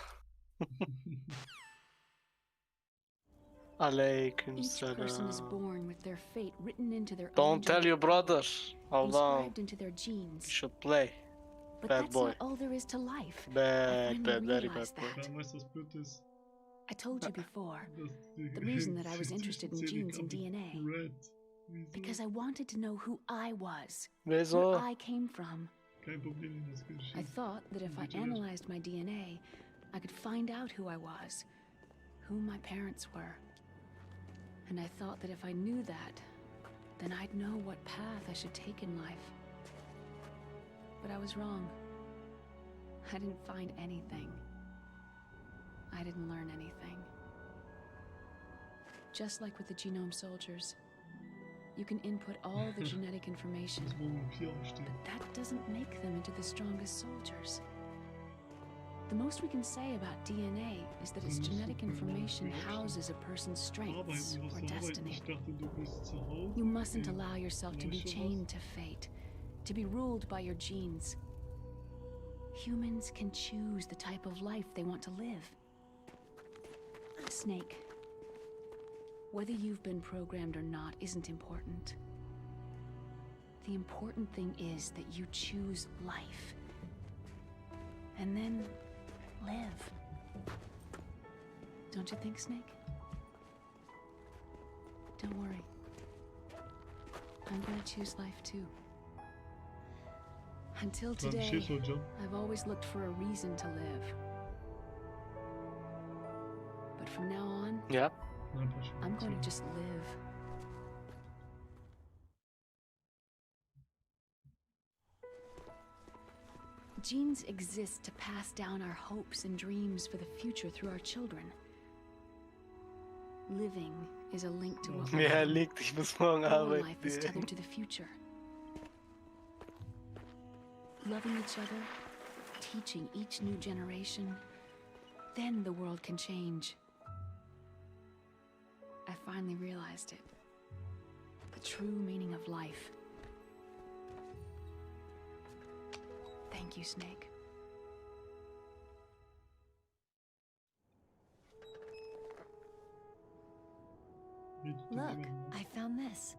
Alaykum Each person is salam. born with their fate written into their own Don't tell your genetic brother how long inscribed into their you genes. should play. But Bad that's boy. not all there is to life. I Bad, finally bad, very bad realized boy. that. Dann weißt du, was blöd ist. I told you before, dass the reason that I was interested in genes and DNA, because I wanted to know who I was, where Wieso? I came from. Kein Problem, das geht I schief. thought that if I analyzed my DNA, I could find out who I was, who my parents were. And I thought that if I knew that, then I'd know what path I should take in life. But I was wrong. I didn't find anything. I didn't learn anything. Just like with the genome soldiers, you can input all the genetic information, Das wollen wir hier aufstehen. but that doesn't make them into the strongest soldiers. The most we can say about DNA is that its genetic information houses a person's strengths Arbeiten, was or du arbeiten. destiny. Ich dachte, du bist zu Hause. You mustn't Okay. allow yourself to be Weißt du was? chained to fate, to be ruled by your genes. Humans can choose the type of life they want to live. Snake, whether you've been programmed or not isn't important. The important thing is that you choose life. And then live. Don't you think, Snake? Don't worry. I'm gonna choose life too. Until Dann today, stehst du, John. I've always looked for a reason to live. But from now on, Ja. Nein, passt schon. I'm going to just live. Genes exist to pass down our hopes and dreams for the future through our children. Living is a link to what we Ja, want. liegt, ich muss morgen Our life is arbeiten. tethered to the future. Loving each other, teaching each new generation, then the world can change. I finally realized it. The true meaning of life. Thank you, Snake. Look, I found this.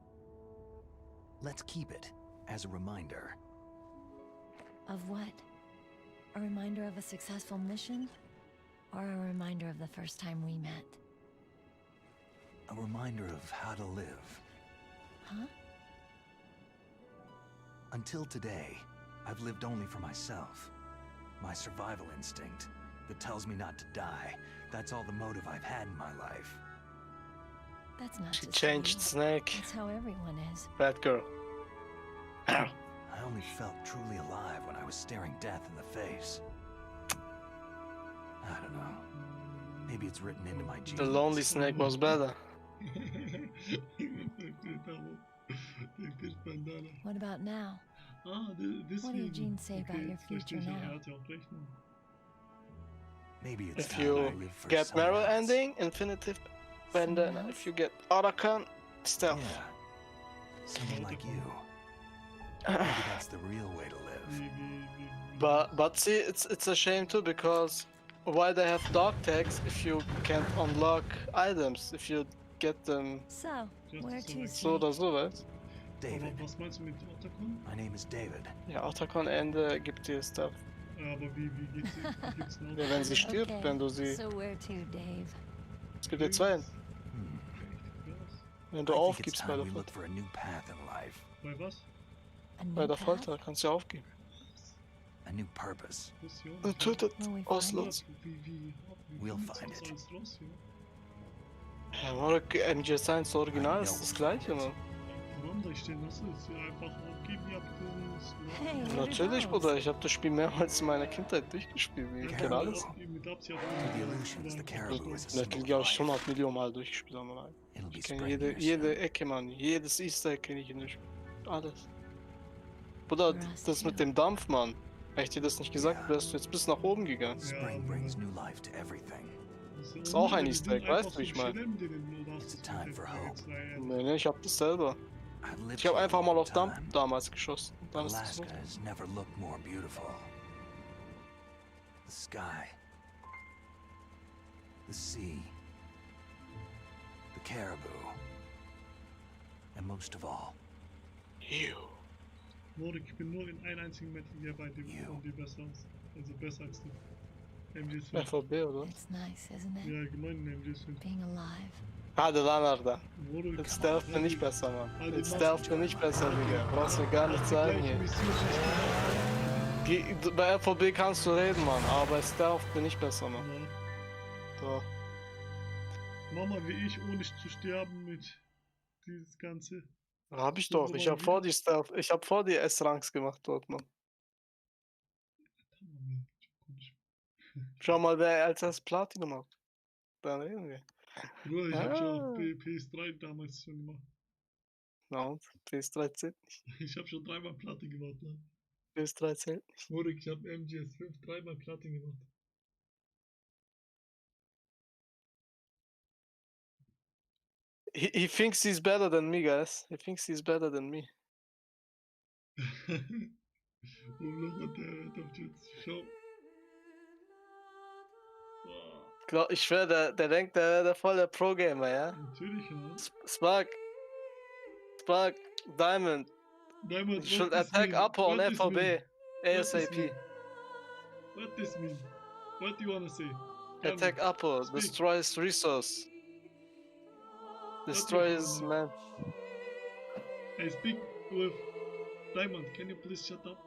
Let's keep it as a reminder. Of what? A reminder of a successful mission? Or a reminder of the first time we met? A reminder of how to live. Huh? Until today, I've lived only for myself. My survival instinct that tells me not to die. That's all the motive I've had in my life. That's not She just changed you. Snake. That's how everyone is. Bad girl. I only felt truly alive when I was staring death in the face. I don't know. Maybe it's written into my genes. The lonely Snake was better. What about now? Ah, What do your deswegen. genes say about your vielleicht future deswegen, now? er hat ja auch recht, ne? Maybe it's If time I you live for get someone Meryl else. ending, infinitive bandana. Someone If you get Arakan, stealth. Yeah. Someone like you. Maybe that's the real way to live. But see, it's a shame too, because why they have dog tags if you can't unlock items, if you get them So, where to, so oder Snake? so, weißt? David. Aber was meinst du mit Otacon? My name is David. Ja, Arakan Ende gibt dir Stuff. Ja, aber wie gibt's noch? Ja, wenn sie stirbt, Okay, wenn du sie... so where to, Dave? Es gibt ja zwei. Hmm. Wenn du I think it's aufgibst bei time der we look Folter. for a new path in life. Bei was? A new Bei der path? Folter kannst du ja aufgeben. A new purpose. Mission? Und tötet Will we find Oslots. Wie We'll findet find das it. alles raus, ja? Ja, MGS1 Original ist das gleiche, Mann. Warum soll ich stehen lassen? Ist einfach aufgeben, ihr habt Hey, where'd it Natürlich, go? Bruder, ich habe das Spiel mehrmals in meiner Kindheit durchgespielt. Ich kenne alles. Mit Absicht The illusions, the caribou is a symbol Natürlich of habe ich life. 100 Millionen Mal durchgespielt. Mann. It'll be Ich kenne spring here jede soon. Ecke, Mann. Jedes Easter Egg kenne ich in dem Spiel. Alles. Bruder, Rust das mit too. dem Dampf, Mann. Hätte ich dir das nicht gesagt, wärst du jetzt bis nach oben gegangen. Spring brings new life to everything. Ist auch ein Easter Egg, weißt du, wie ich meine? It's a time for hope. Nee, ich hab das selber. I've lived Ich habe here einfach a mal long auf Dampf time. damals geschossen. Dann ist das Alaska has never looked more beautiful. The sky. The sea. The caribou. And most of all, you. Morik, ich bin nur in einem einzigen Metal Gear bei dem und die besser aus. Also besser als du. MGS5. FOB, oder? It's nice, isn't it? Ja, allgemein in MGS5. Being alive. Hadi lan Arda. Morik, Jetzt Stealth bin ich besser, Mann. Hadi Jetzt mach- Stealth bin ich besser, Digga. Brauchst mir gar nichts sagen gleiche hier. Mission ist Bei FOB kannst du reden, Mann, aber bei Stealth bin ich besser, Mann. ja. Doch. Mama wie ich, ohne zu sterben mit dieses Ganze. Hab ich So doch. Ich hab vor die Stealth, ich hab vor die S-Ranks gemacht dort, Mann. Tamam, çok konuşma. Schau mal, wer als erstes Platinum hat. Dann reden wir. Bruder, ich hab schon auf Ah. PS3 damals schon gemacht. Na und? PS3 zählt nicht. Ich hab schon 3-mal Platin gemacht, ne? PS3 zählt nicht. Morik, ich hab MGS5 3-mal Platin gemacht. He thinks he's better than me, guys. He thinks he's better than me. Und noch der jetzt. Schau. Ich schwör, der denkt, der wäre voll der Pro-Gamer, ja? Natürlich, ja. Spark, Diamond, Diamond, should what this attack mean? Upper on What this FOB, mean? ASAP. What this mean? What do you wanna say? Tell Attack me. Upper, Speak. destroys resource. Destroys man. I speak with Diamond. Can you please shut up?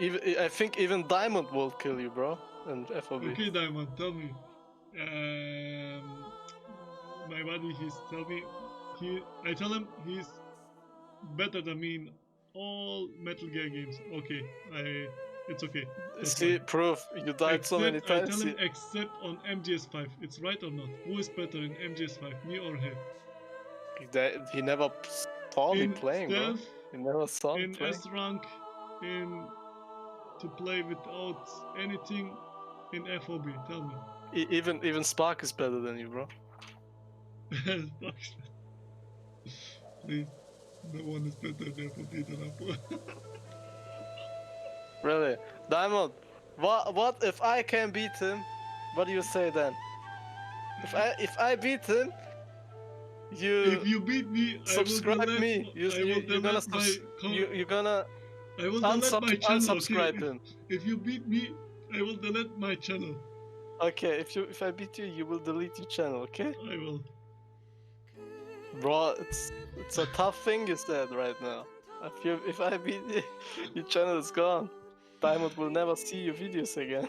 I think even Diamond will kill you, bro. And FOB. Okay, Diamond, tell me. My buddy, I tell him he's better than me in all Metal Gear games. Okay, it's okay. That's See, fine. proof. You died so many I times. tell him except on MGS5. It's right or not? Who is better in MGS5, me or him? He never saw me In playing, bro. stealth, He never saw me in playing. S rank, in to play without anything in FOB. Tell me. Even Spark is better than you, bro. Please, no one is better than FOB than Apple. Really? Diamond, what if I can beat him? What do you say then? If I beat him, If you you beat me, subscribe I will delete, me. You're I will gonna delete my you're gonna I will delete my channel. unsubscribe Okay? him. If you beat me, I will delete my channel. Okay, if I beat you, you will delete your channel. Okay, I will. bro. It's a tough thing you said right now. If I beat you, your channel is gone. Diamond will never see your videos again.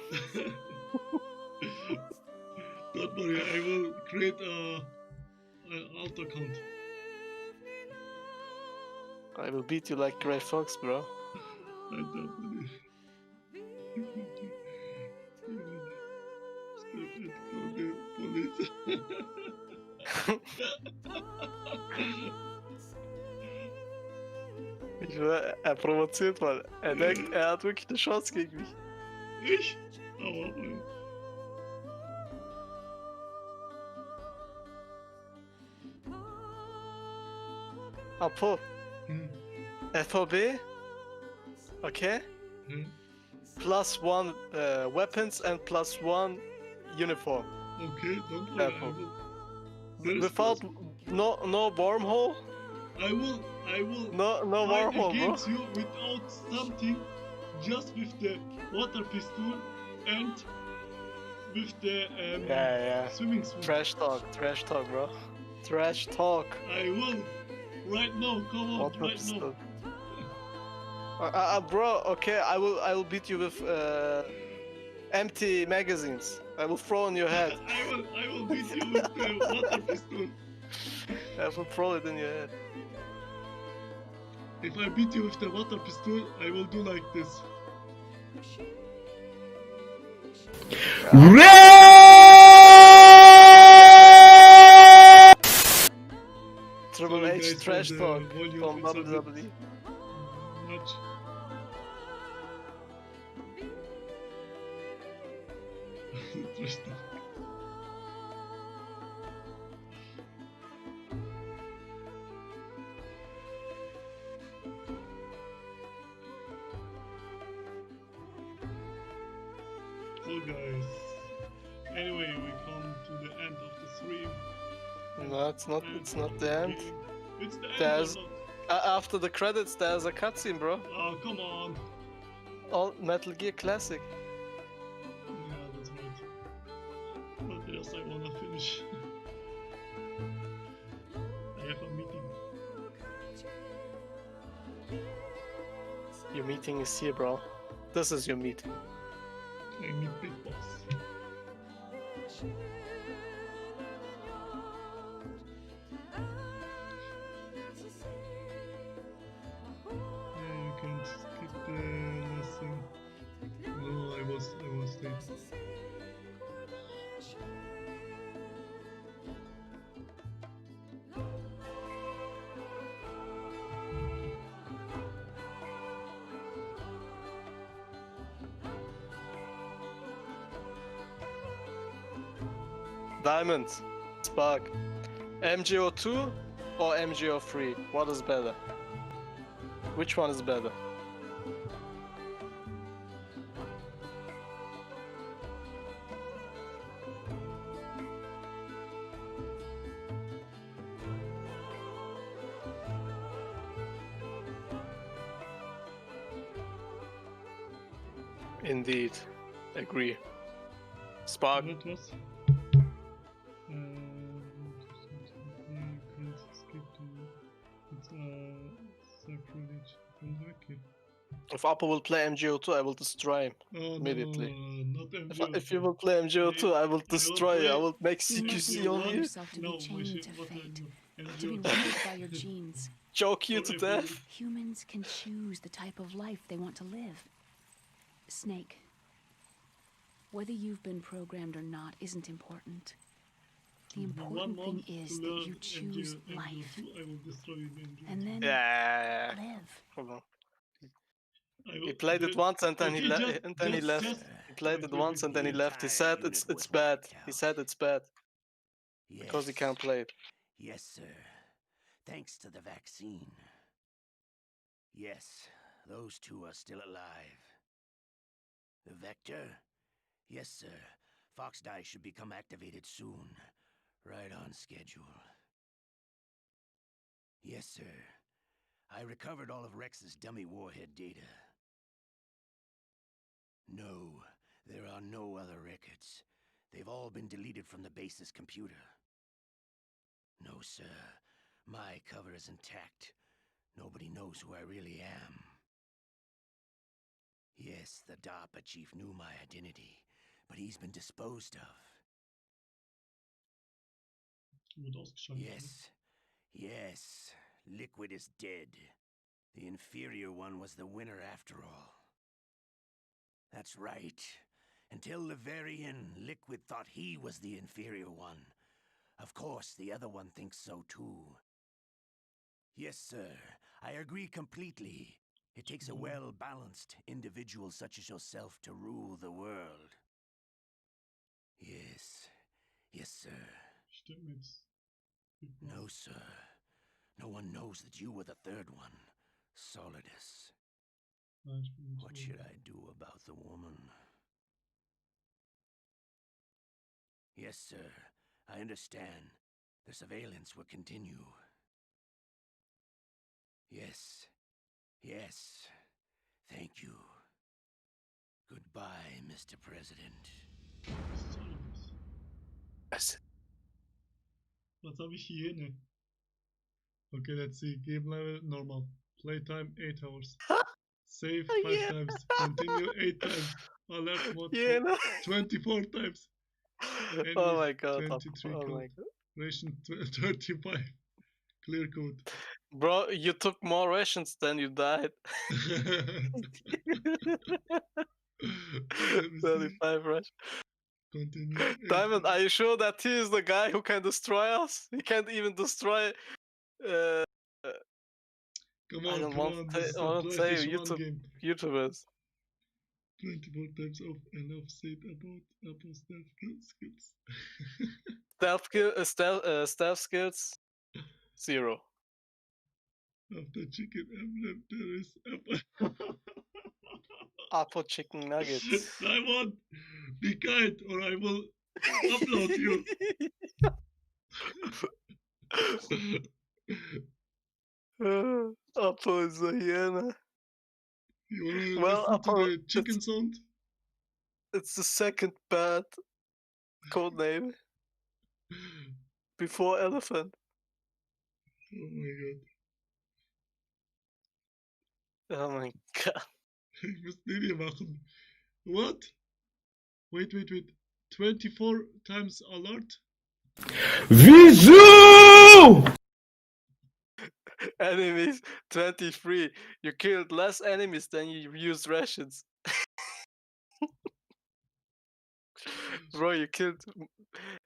Don't worry, I will create an alt account. I will beat you like Gray Fox, bro. I don't believe. Stupid, call the police. Ich schwör, er provoziert mal. Er denkt, er hat wirklich eine Chance gegen mich. Ich? Aber, Apo, FOB, okay? +1 weapons and +1 uniform. Okay, don't worry. Apple. There is Without no wormhole, I will no fight wormhole, bro. against you without something, just with the water pistol and with the Yeah. swimming suit. Trash talk, bro. Trash talk. I will right now. Come on, Water right pistol. now. Bro, okay, I will beat you with Empty magazines. I will throw in your head. I will beat you with the water pistol. I will throw it in your head. If I beat you with the water pistol, I will do like this. Triple Sorry, H guys, for trash the talk volume, from it's a bit WWE. much. Trash talk. So guys, anyway, we come to the end of the stream. No, it's not. It's not the end. It's the end There's or not? after the credits. There's a cutscene, bro. Oh, come on. All Metal Gear Classic. Yeah, that's right. But yes, I wanna finish. I have a meeting. Your meeting is here, bro. This is your meeting. I meet Big Boss. Yeah, you can skip the lesson. No, I was late. Diamond, Spark, MGO2 or MGO3? What is better? Which one is better? Indeed, agree. Spark. What was? You can skip to. It's sacrilege. Okay. If Apple will play MGO2, I will destroy him Oh immediately. no, not MGO. If you will play MGO2, I will destroy you. I will make play CQC MGO1. on you. yourself to No, be chained to what I fate, do. to be raised by your genes. Choke you to Whatever. death. Humans can choose the type of life they want to live. Snake, whether you've been programmed or not isn't important. The important thing is that you choose life, I will destroy you in MGO2. and then Yeah. live. Hold on. I will- He played it once and then okay, he left. And then he left. He played it once and then he left. He said it's bad. He said it's bad because he can't play it. Yes, sir. Thanks to the vaccine. Yes, those two are still alive. The Vector? Yes, sir. Fox Die should become activated soon. Right on schedule. Yes, sir. I recovered all of Rex's dummy warhead data. No, there are no other records. They've all been deleted from the base's computer. No, sir. My cover is intact. Nobody knows who I really am. Yes, the DARPA chief knew my identity, but he's been disposed of. Wird ausgeschaltet. Yes. Yes. Liquid is dead. The inferior one was the winner after all. That's right. Until the very end, Liquid thought he was the inferior one. Of course, the other one thinks so too. Yes, sir. I agree completely. It takes a well-balanced individual such as yourself to rule the world. Yes. Yes, sir. Stimmt mit Big Boss. No, sir. No one knows that you were the third one. Solidus. Nein, ich bin nicht What so- should I do about the woman? Yes, sir. I understand. The surveillance will continue. Yes. Yes. Thank you. Goodbye, Mr. President. Was soll das? Was habe ich hier? Ne. Okay, let's see. Game level normal. Playtime 8 hours. Save 5 times. Continue 8 times. Alert mode Yeah. for 24 times. Oh Enemies my god. 23 Oh my code. god. Ration 35. Clear code. Bro, you took more rations than you died. Let me see. 35 rations. Continue. Diamond, are you sure that he is the guy who can destroy us? He can't even destroy. Uh, Come I on, don't come want on. to This is I a won't say PlayStation 1 game. YouTubers. 24 times off and off said about Apple stealth skills. Stealth skills 0. After chicken emblem, there is Apple. Apple chicken nuggets. Simon, be kind or I will upload you. Apple is a hyena. You wanna Well, listen to Apple, the chicken sound? it's the second bad code name before elephant. Oh my god. Oh my god. Ich muss Linie machen. What? Wait. 24 times alert? Wieso? Enemies 23. You killed less enemies than you used rations. Bro, you killed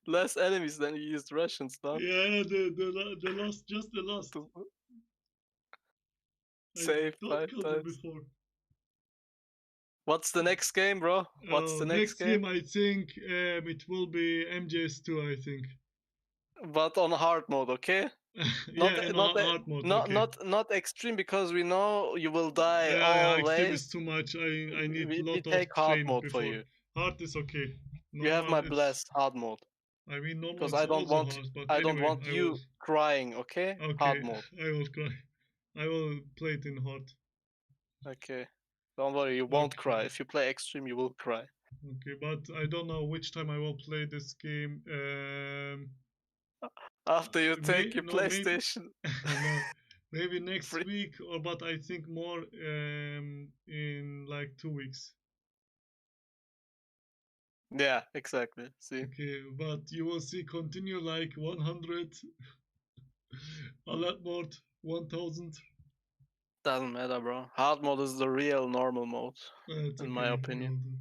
less enemies than you used rations, no? Yeah, the last, just the last. Save I 5 don't kill them times. before. What's the next game, bro? What's the next game? I think it will be MGS2, I think. But on hard mode, okay? Yeah, in hard mode. Okay. Not extreme, because we know you will die Extreme is always. too much. I need We lot of take hard train mode for before. you. Hard is okay. You have my Normal, it's. bless hard mode, I mean, normal because is also hard, but I don't anyway, want I will. you crying, okay? Okay, Hard mode. I will cry. I will play it in hard. Okay. Don't worry, you won't cry. If you play extreme, you will cry. Okay, but I don't know which time I will play this game. After you take your No, maybe. PlayStation. No, maybe next Free. week, or but I think more in like 2 weeks. Yeah, exactly. See? Okay, but you will see continue like 100, a lot more, 1000. Doesn't matter, bro. Hard mode is the real normal mode, It's in okay. my opinion.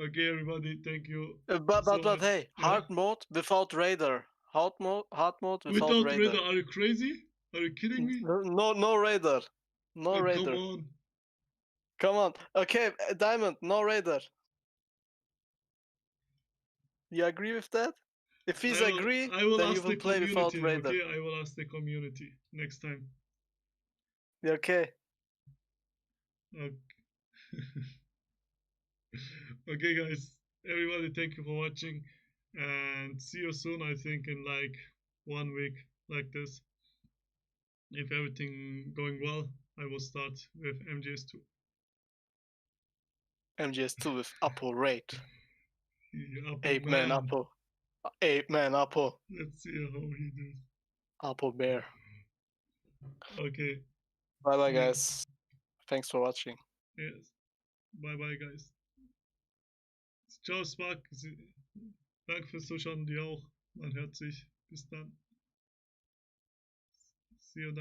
Okay, everybody, thank you. But hey, Yeah? hard mode without Raider. Hard mode without Without Raider. radar, are you crazy? Are you kidding me? No Raider. No Come Raider. on. Come on. Okay, Diamond, no Raider. You agree with that? If he's agree, I will then you ask will the play without community, Raider. okay? I will ask the community next time. Okay. Okay. Okay, guys. Everybody, thank you for watching. And see you soon, I think, in like 1 week, like this. If everything going well, I will start with MGS2. MGS2 with Apple Raid. Apple 8-man man. Apple. 8-man Apple. Let's see how he does. Apple Bear. Okay. Bye bye, guys. Thanks for watching. Yes. Bye bye, guys. Ciao, Spark. Danke fürs Zuschauen, dir auch. Man hört sich. Bis dann. See you then.